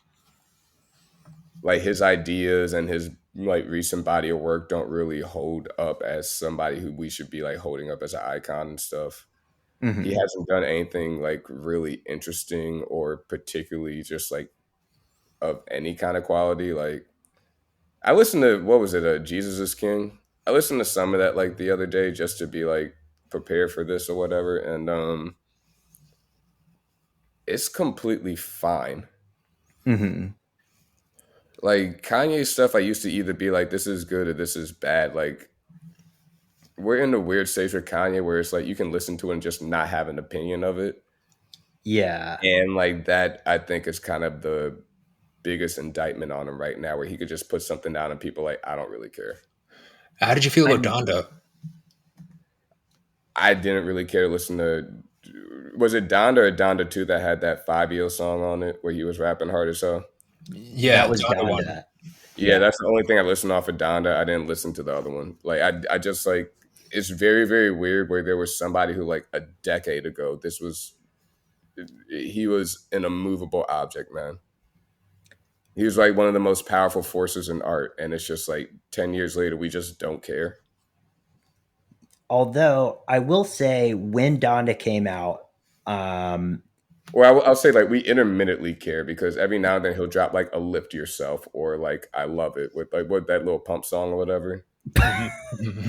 Like his ideas and his like recent body of work don't really hold up as somebody who we should be like holding up as an icon and stuff. Mm-hmm. He hasn't done anything like really interesting or particularly just like of any kind of quality. Like I listened to what was it, Jesus is King? I listened to some of that like the other day just to be like prepared for this or whatever, and it's completely fine. Mm-hmm. Like Kanye stuff, I used to either be like, this is good or this is bad. Like we're in a weird stage with Kanye where it's like you can listen to it and just not have an opinion of it. Yeah. And like that, I think is kind of the biggest indictment on him right now, where he could just put something down and people like, I don't really care. How did you feel about Donda? I didn't really care to listen to. Was it Donda or Donda 2 that had that Fabio song on it where he was rapping hard as hell? Yeah, that was Donda. Yeah, that's the only thing I listened off of Donda. I didn't listen to the other one. Like I just like it's very, very weird where there was somebody who like a decade ago, he was an immovable object, man. He was like one of the most powerful forces in art. And it's just like 10 years later, we just don't care. Although I will say when Donda came out, well, I'll say like we intermittently care because every now and then he'll drop like a Lift Yourself or like I Love It with like what that little pump song or whatever. Dude,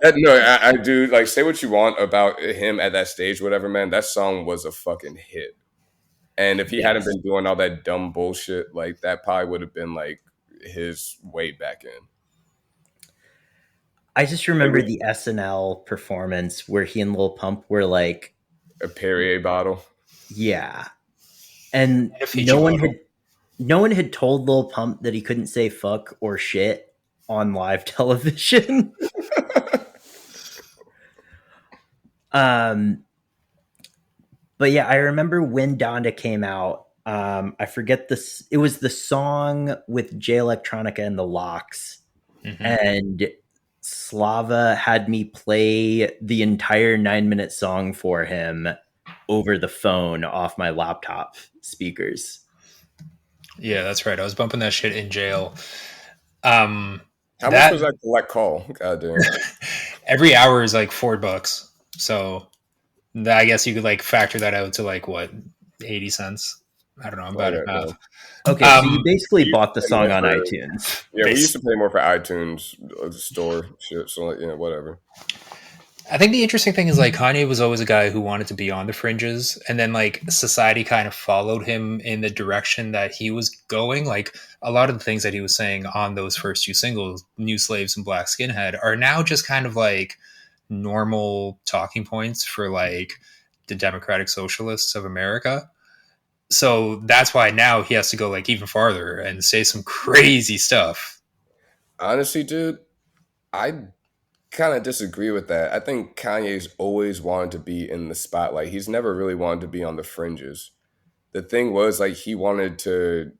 I do like say what you want about him at that stage, whatever, man. That song was a fucking hit. And if he hadn't been doing all that dumb bullshit, like that probably would have been like his way back in. I just remember the SNL performance where he and Lil Pump were like a Perrier bottle. Yeah. And no one had told Lil Pump that he couldn't say fuck or shit on live television. But yeah, I remember when Donda came out. I forget this. It was the song with Jay Electronica and the Locks. Mm-hmm. And Slava had me play the entire 9-minute song for him over the phone off my laptop speakers. Yeah, that's right. I was bumping that shit in jail. How much was that collect call? God damn. Every hour is like $4. So I guess you could like factor that out to like what, 80 cents? I don't know. I'm bad at math. Okay, so you basically bought the song on iTunes. Yeah, we used to pay more for iTunes store shit. So like, whatever. I think the interesting thing is like Kanye was always a guy who wanted to be on the fringes, and then like society kind of followed him in the direction that he was going. Like a lot of the things that he was saying on those first two singles, New Slaves and Black Skinhead, are now just kind of like normal talking points for like the Democratic Socialists of America. So that's why now he has to go like even farther and say some crazy stuff. Honestly, dude, I kind of disagree with that. I think Kanye's always wanted to be in the spotlight. He's never really wanted to be on the fringes. The thing was, like, he wanted to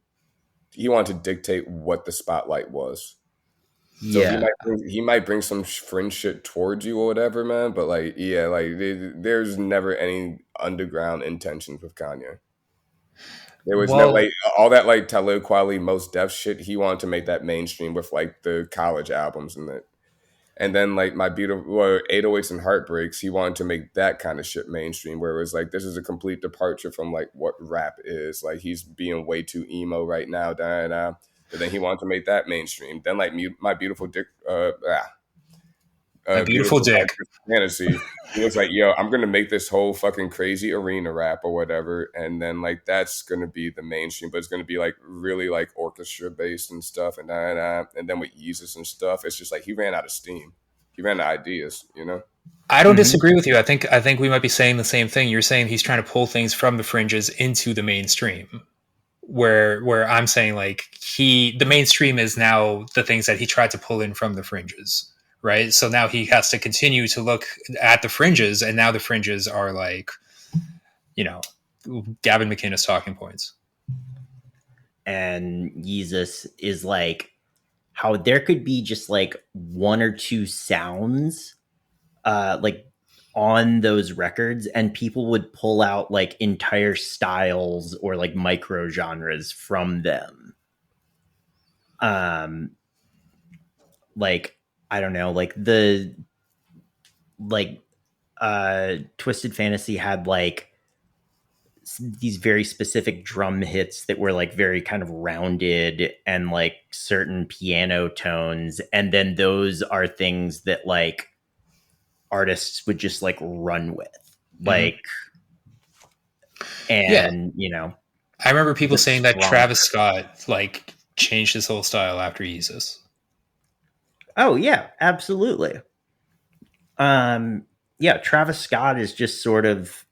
dictate what the spotlight was. So he might bring some fringe shit towards you or whatever, man. But like, yeah, like there's never any underground intentions with Kanye. There was no like all that like Talib Kweli, Most Def shit. He wanted to make that mainstream with like the college albums and that. And then like my beautiful 808s and Heartbreaks, he wanted to make that kind of shit mainstream, where it was like, this is a complete departure from like what rap is. Like he's being way too emo right now, but then he wanted to make that mainstream. Then like my beautiful dick, beautiful dick fantasy. He was like, yo, I'm gonna make this whole fucking crazy arena rap or whatever, and then like that's gonna be the mainstream, but it's gonna be like really like orchestra based and stuff, and then with yeezus and stuff, it's just like he ran out of steam, he ran out of ideas, you know. I don't disagree with you. I think we might be saying the same thing. You're saying he's trying to pull things from the fringes into the mainstream, where I'm saying like the mainstream is now the things that he tried to pull in from the fringes. Right. So now he has to continue to look at the fringes, and now the fringes are like, you know, Gavin McInnes talking points. And yeezus is like how there could be just like one or two sounds like on those records, and people would pull out like entire styles or like micro genres from them. Like, I don't know, like Twisted Fantasy had like these very specific drum hits that were like very kind of rounded and like certain piano tones. And then those are things that like artists would just like run with. Like, and you know, I remember people saying that Travis Scott like changed his whole style after yeezus. Oh yeah, absolutely. Yeah, Travis Scott is just sort of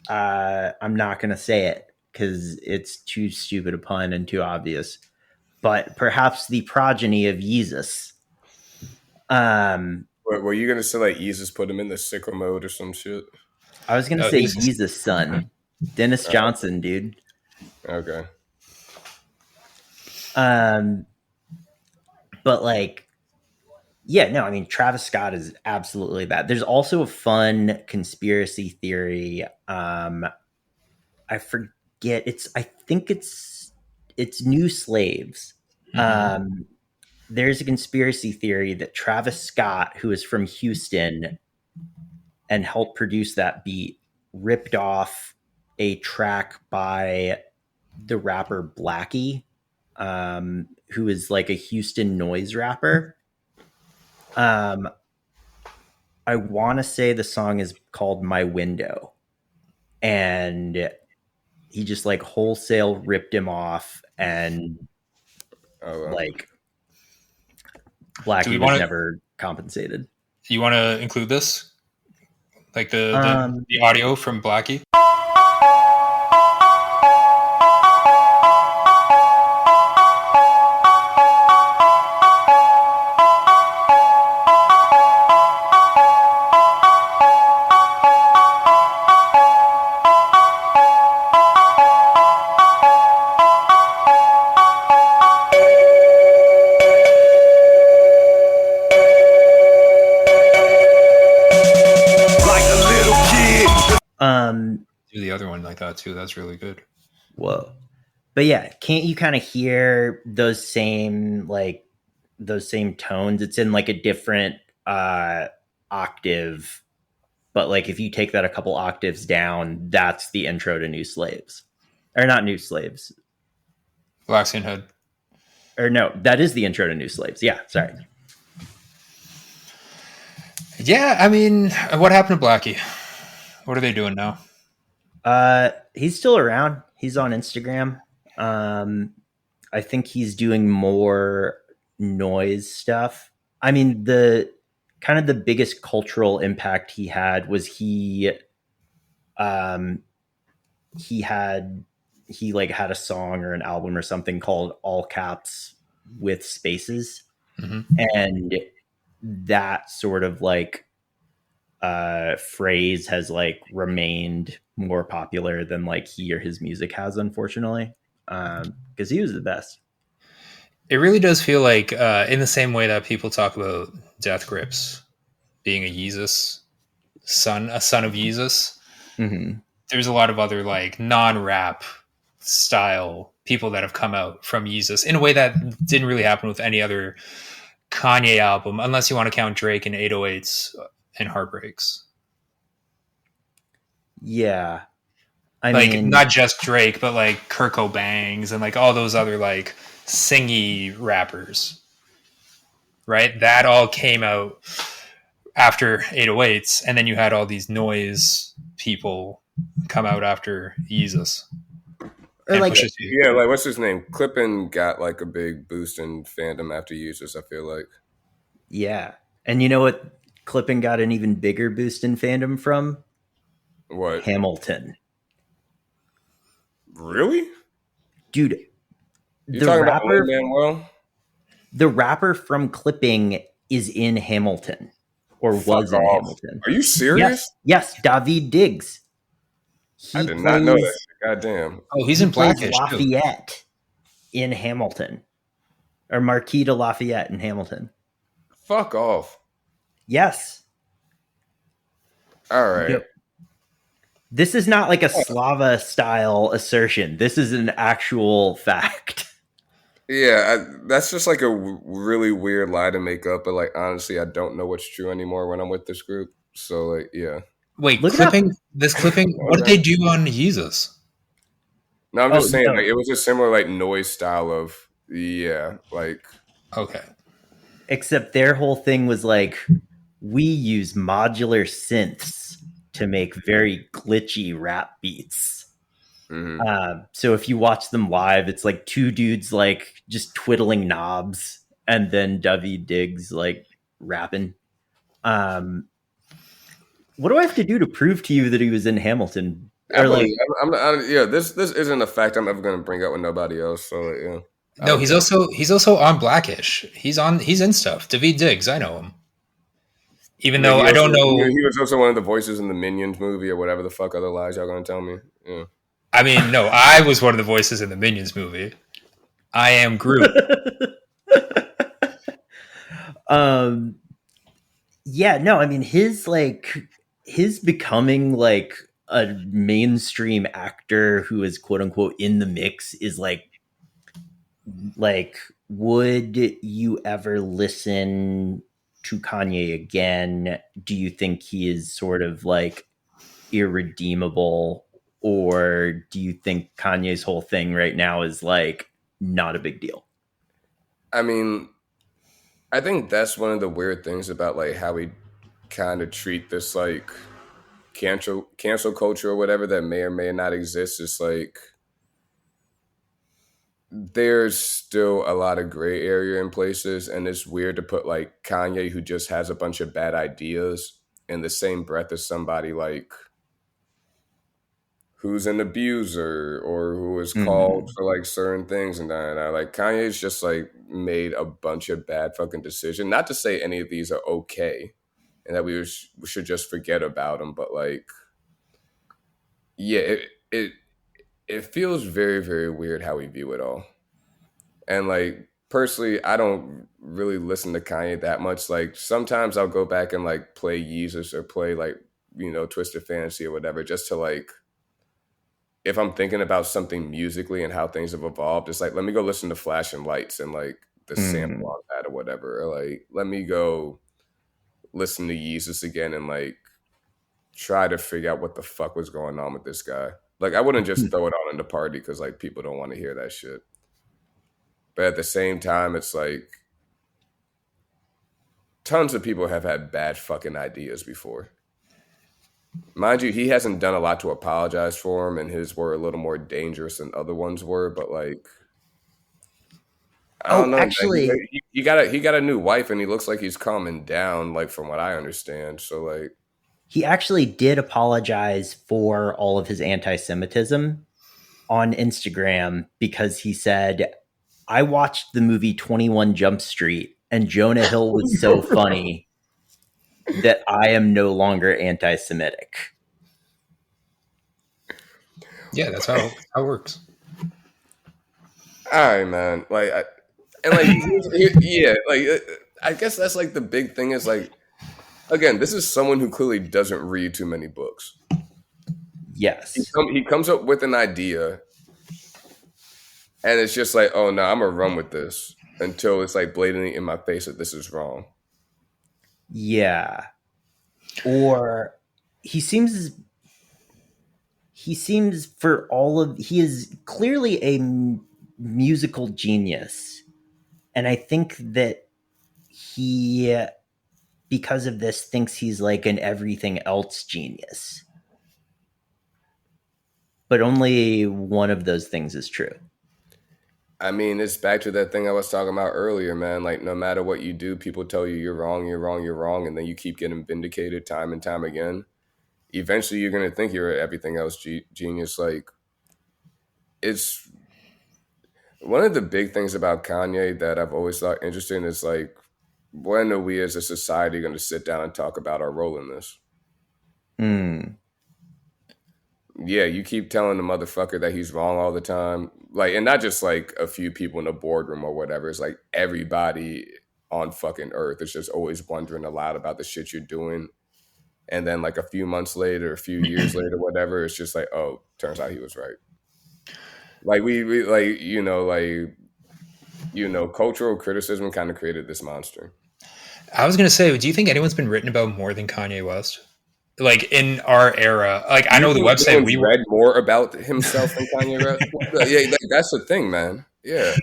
I'm not going to say it because it's too stupid a pun and too obvious, but perhaps the progeny of yeezus. Were you going to say like yeezus put him in the sicko mode or some shit? I was going to say yeezus' son, Dennis Johnson, dude. Okay. But like, yeah, no, I mean, Travis Scott is absolutely bad. There's also a fun conspiracy theory. I forget. I think it's New Slaves. There's a conspiracy theory that Travis Scott, who is from Houston and helped produce that beat, ripped off a track by the rapper Blackie, who is like a Houston noise rapper. I want to say the song is called My Window, and he just like wholesale ripped him off, and like Blackie was never compensated. You want to include this? Like the audio from Blackie? Do the other one like that too. That's really good. Whoa. But yeah, can't you kind of hear those same tones? It's in like a different octave, but like if you take that a couple octaves down, that's the intro to New Slaves. Or not New Slaves. Black Skin Head. Or no, that is the intro to New Slaves. Yeah, sorry. Yeah, I mean, what happened to Blackie? What are they doing now? He's still around. He's on Instagram. I think he's doing more noise stuff. I mean, the kind of the biggest cultural impact he had was he had a song or an album or something called All Caps with Spaces. And that sort of like phrase has like remained more popular than like he or his music has, unfortunately, because he was the best. It really does feel like in the same way that people talk about Death Grips being a yeezus son of yeezus. Mm-hmm. There's a lot of other like non-rap style people that have come out from yeezus in a way that didn't really happen with any other Kanye album, unless you want to count Drake and 808s and Heartbreaks. Yeah. I mean, not just Drake, but like Kurt Cobain's and like all those other like singy rappers, right? That all came out after 808s, and then you had all these noise people come out after yeezus. Or like, yeah, like what's his name? Clippin got like a big boost in fandom after yeezus, I feel like. Yeah. And you know what Clippin got an even bigger boost in fandom from? What? Hamilton. Really? Dude, you're talking about Manuel? The rapper from Clipping is in Hamilton, or was in Hamilton. Are you serious? Yes, David Diggs. I did not know that. Goddamn. Oh, he's in Blackish Lafayette in Hamilton, or Marquis de Lafayette in Hamilton. Fuck off. Yes. All right. Yep. This is not like a Slava style assertion. This is an actual fact. Yeah, that's just like a really weird lie to make up. But like, honestly, I don't know what's true anymore when I'm with this group. So like, yeah. Wait, Clipping? What did they do on yeezus? No, I'm just saying, like, it was a similar like noise style of like. Okay. Except their whole thing was like, we use modular synths to make very glitchy rap beats. Mm-hmm. So if you watch them live, it's like two dudes like just twiddling knobs, and then David Diggs like rapping. What do I have to do to prove to you that he was in Hamilton? Or like, this isn't a fact I'm ever going to bring up with nobody else. So yeah. No, he's also on Blackish. He's in stuff. David Diggs, I know him. Even though I don't know, he was also one of the voices in the Minions movie or whatever the fuck other lies y'all gonna tell me. Yeah. I mean, no, I was one of the voices in the Minions movie. I am Groot. Yeah, no, I mean his becoming like a mainstream actor who is quote unquote in the mix is like would you ever listen to Kanye again? Do you think he is sort of like irredeemable, or do you think Kanye's whole thing right now is like not a big deal? I mean, I think that's one of the weird things about like how we kind of treat this like cancel culture or whatever that may or may not exist. It's like there's still a lot of gray area in places, and it's weird to put like Kanye, who just has a bunch of bad ideas, in the same breath as somebody like who's an abuser or who is called for like certain things. And like Kanye's just like made a bunch of bad fucking decisions. Not to say any of these are okay and that we should just forget about them, but like, yeah, it feels very, very weird how we view it all. And like, personally, I don't really listen to Kanye that much. Like sometimes I'll go back and like play yeezus or play like, Twisted Fantasy or whatever, just to like, if I'm thinking about something musically and how things have evolved, it's like, let me go listen to Flashing Lights and like the sample on that or whatever. Or like, let me go listen to yeezus again and like try to figure out what the fuck was going on with this guy. Like I wouldn't just throw it on in the party because like people don't want to hear that shit. But at the same time, it's like tons of people have had bad fucking ideas before. Mind you, he hasn't done a lot to apologize for him, and his were a little more dangerous than other ones were. But like, I don't know. Actually, like, he got a new wife, and he looks like he's calming down. Like from what I understand, so like, he actually did apologize for all of his anti-Semitism on Instagram because he said, "I watched the movie 21 Jump Street, and Jonah Hill was so funny that I am no longer anti-Semitic. Yeah, that's how it works. All right, man. I guess that's like the big thing is like, again, this is someone who clearly doesn't read too many books. Yes. He comes up with an idea, and it's just like, oh, no, I'm going to run with this until it's like blatantly in my face that this is wrong. Yeah. Or he seems for all of, he is clearly a musical genius. And I think that he, because of this, thinks he's like an everything else genius. But only one of those things is true. I mean, it's back to that thing I was talking about earlier, man. Like, no matter what you do, people tell you you're wrong, you're wrong, you're wrong, and then you keep getting vindicated time and time again. Eventually, you're going to think you're everything else genius. Like, it's one of the big things about Kanye that I've always thought interesting is like, when are we as a society going to sit down and talk about our role in this? Yeah, you keep telling the motherfucker that he's wrong all the time. Like, and not just like a few people in the boardroom or whatever. It's like everybody on fucking earth is just always wondering aloud about the shit you're doing. And then like a few months later, a few years later, whatever, it's just like, oh, turns out he was right. Like we cultural criticism kind of created this monster. I was going to say, do you think anyone's been written about more than Kanye West? Like in our era, like I know the website we read more about himself than Kanye West. Yeah, that's the thing, man. Yeah.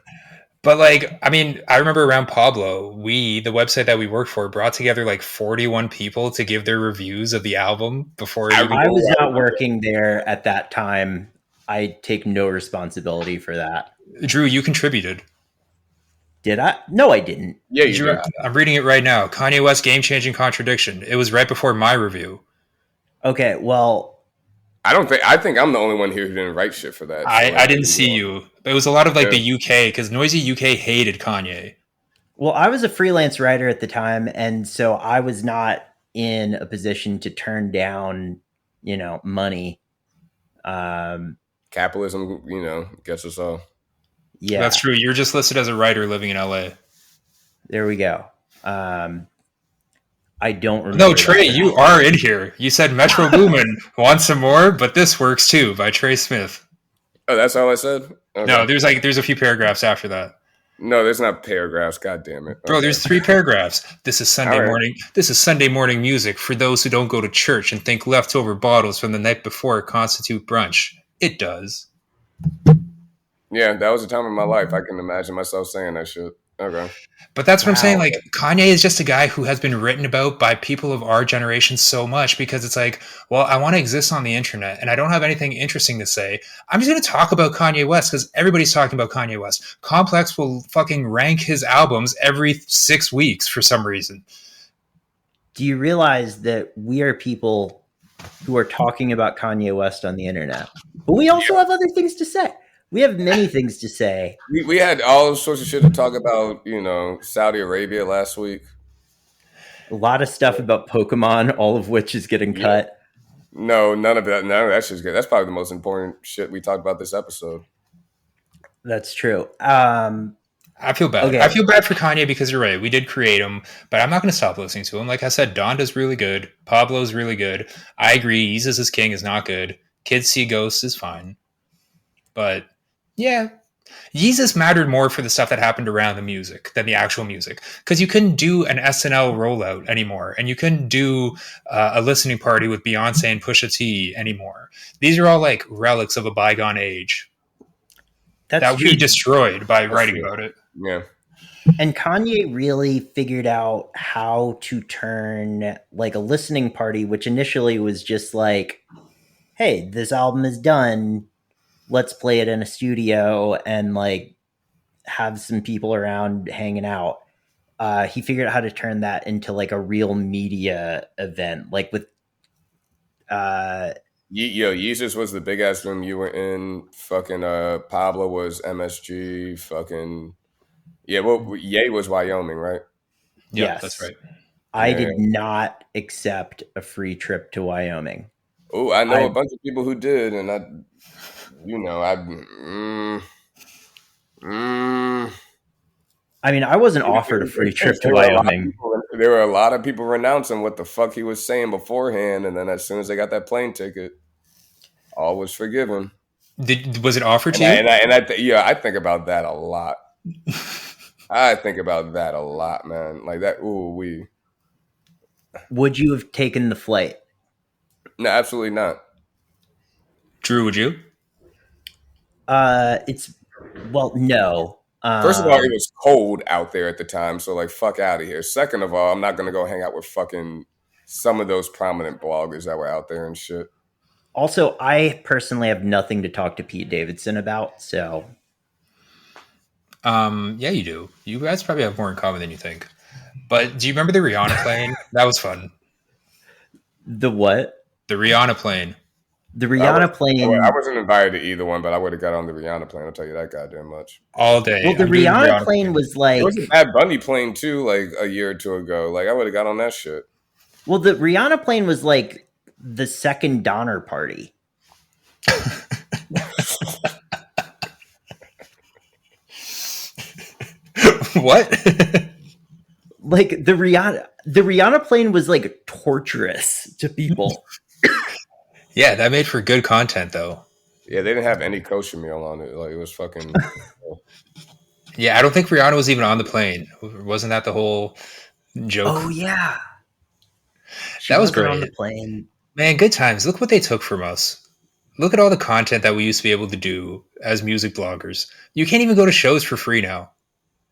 But like, I mean, I remember around Pablo, the website that we worked for brought together like 41 people to give their reviews of the album before. I was not working there at that time. I take no responsibility for that. Drew, you contributed. Did I? No, I didn't. Yeah, you did. I'm reading it right now. Kanye West game-changing contradiction. It was right before my review. Okay, well, I think I'm the only one here who didn't write shit for that. I didn't see you. But it was a lot of like the UK, because Noisy UK hated Kanye. Well, I was a freelance writer at the time, and so I was not in a position to turn down, money. Capitalism, gets us all. Yeah, that's true. You're just listed as a writer living in LA. There we go. I don't remember. No, Trey, you are in here. You said Metro Boomin want some more, but this works too by Trey Smith. Oh, that's all I said? Okay. No, there's a few paragraphs after that. No, there's not paragraphs. God damn it. Bro, there's 3 paragraphs. This is Sunday morning. This is Sunday morning music for those who don't go to church and think leftover bottles from the night before constitute brunch. It does. Yeah, that was a time in my life. I can imagine myself saying that shit. Okay. But that's what I'm saying. Like, Kanye is just a guy who has been written about by people of our generation so much because it's like, well, I want to exist on the internet and I don't have anything interesting to say. I'm just going to talk about Kanye West because everybody's talking about Kanye West. Complex will fucking rank his albums every 6 weeks for some reason. Do you realize that we are people who are talking about Kanye West on the internet? But we also have other things to say. We have many things to say. We had all sorts of shit to talk about, Saudi Arabia last week. A lot of stuff about Pokemon, all of which is getting cut. No, none of that. None of that shit's good. That's probably the most important shit we talked about this episode. That's true. I feel bad. Okay. I feel bad for Kanye because you're right. We did create him, but I'm not going to stop listening to him. Like I said, Donda's really good. Pablo's really good. I agree. Yeezus is King is not good. Kids See Ghosts is fine. But yeah, Yeezus mattered more for the stuff that happened around the music than the actual music. Because you couldn't do an SNL rollout anymore. And you couldn't do a listening party with Beyonce and Pusha T anymore. These are all like relics of a bygone age. That we destroyed by writing about it. Yeah. And Kanye really figured out how to turn like a listening party, which initially was just like, hey, this album is done. Let's play it in a studio and like have some people around hanging out. He figured out how to turn that into like a real media event, like with yeezus was the big ass room you were in. Fucking Pablo was MSG. Fucking Ye was Wyoming, right? Yes, that's right. I did not accept a free trip to Wyoming. Oh, I know a bunch of people who did, and I mean, I wasn't offered a free trip to Wyoming. There were a lot of people renouncing what the fuck he was saying beforehand, and then as soon as they got that plane ticket, all was forgiven. Was it offered to you? I think about that a lot. I think about that a lot, man. Like that. Ooh, Would you have taken the flight? No, absolutely not. Drew, would you? No. First of all, it was cold out there at the time, so like, fuck out of here. Second of all, I'm not gonna go hang out with fucking some of those prominent bloggers that were out there and shit. Also, I personally have nothing to talk to Pete Davidson about, so. Yeah, you do. You guys probably have more in common than you think. But do you remember the Rihanna plane? That was fun. The what? The Rihanna plane. The Rihanna plane. I wasn't invited to either one, but I would have got on the Rihanna plane. I'll tell you that goddamn much. All day. Well, the Rihanna plane was like. There was a Bad Bunny plane too, like a year or two ago. Like I would have got on that shit. Well, the Rihanna plane was like the second Donner Party. What? Like the Rihanna plane was like torturous to people. Yeah, that made for good content though. Yeah, they didn't have any kosher meal on it. Like it was fucking. Yeah, I don't think Rihanna was even on the plane. Wasn't that the whole joke? Oh yeah, that was great. On the plane, man. Good times. Look what they took from us. Look at all the content that we used to be able to do as music bloggers. You can't even go to shows for free now,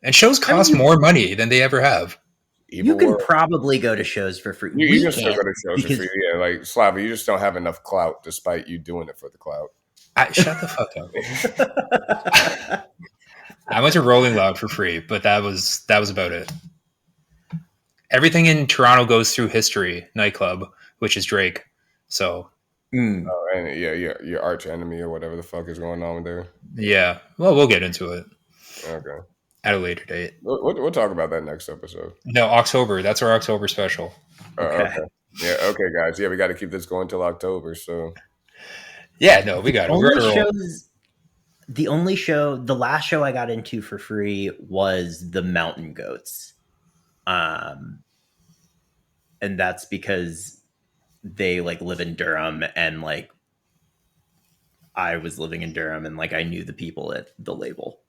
and shows cost more money than they ever have. You can probably go to shows for free. You can still go to shows for free. Yeah, like Slava, you just don't have enough clout, despite you doing it for the clout. Shut the fuck up. I went to Rolling Loud for free, but that was about it. Everything in Toronto goes through History nightclub, which is Drake. So, and yeah, your arch enemy or whatever the fuck is going on there. Yeah, well, we'll get into it. Okay. At a later date. We'll talk about that next episode. No, October. That's our October special. Okay. Yeah. Okay, guys. Yeah, we got to keep this going till October. So. Yeah. No, we got it. The last show I got into for free was the Mountain Goats, and that's because they like live in Durham, and like I was living in Durham, and like I knew the people at the label.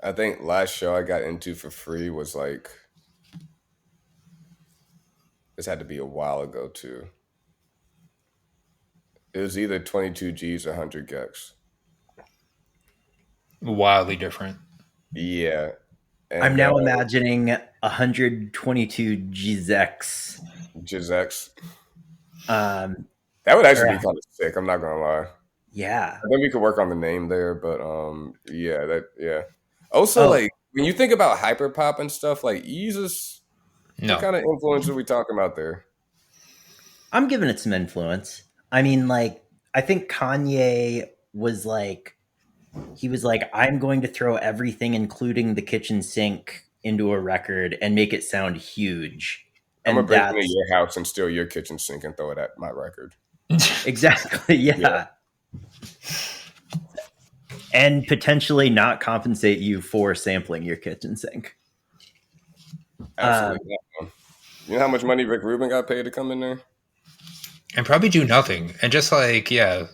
I think last show I got into for free was like, this had to be a while ago too. It was either 22 G's or 100 gex. Wildly different. Yeah. And, I'm now imagining 122 Gzex. Gzex. That would actually be kind of sick. I'm not gonna lie. Yeah. I think we could work on the name there, but yeah. Also, like when you think about hyperpop and stuff, like yeezus, what kind of influence are we talking about there? I'm giving it some influence. I mean, like, I think Kanye was like, he was like, I'm going to throw everything, including the kitchen sink, into a record and make it sound huge. I'm going to break into your house and steal your kitchen sink and throw it at my record. Exactly, yeah. And potentially not compensate you for sampling your kitchen sink. Absolutely. You know how much money Rick Rubin got paid to come in there? And probably do nothing. And just like, yeah.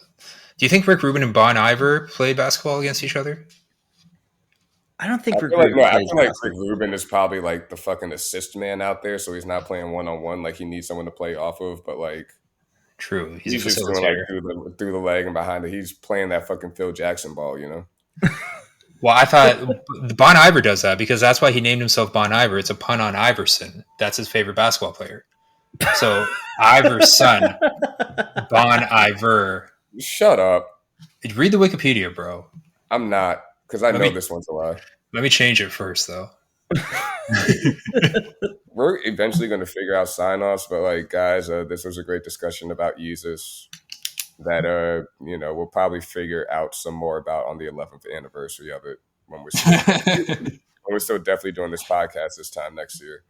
Do you think Rick Rubin and Bon Iver played basketball against each other? I don't think I feel like Rick Rubin is probably like the fucking assist man out there, so he's not playing one-on-one. Like he needs someone to play off of, but like true. He's just doing like through the leg and behind it. He's playing that fucking Phil Jackson ball, you know? Well, I thought Bon Iver does that because that's why he named himself Bon Iver. It's a pun on Iverson. That's his favorite basketball player. So Iver's son, Bon Iver. Shut up. Read the Wikipedia, bro. I'm not, because I know this one's a lie. Let me change it first, though. We're eventually going to figure out sign-offs, but like, guys, this was a great discussion about yeezus that we'll probably figure out some more about on the 11th anniversary of it when we're still definitely doing this podcast this time next year.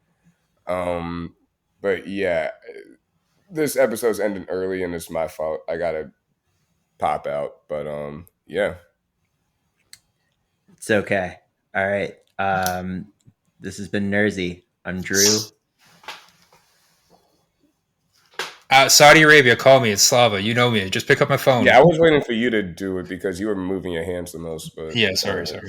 But yeah, this episode's ending early and it's my fault. I gotta pop out. But yeah. It's okay. All right. This has been Nersey. I'm Drew. Saudi Arabia, call me. It's Slava. You know me. Just pick up my phone. Yeah, I was waiting for you to do it because you were moving your hands the most. But yeah, sorry. yeah.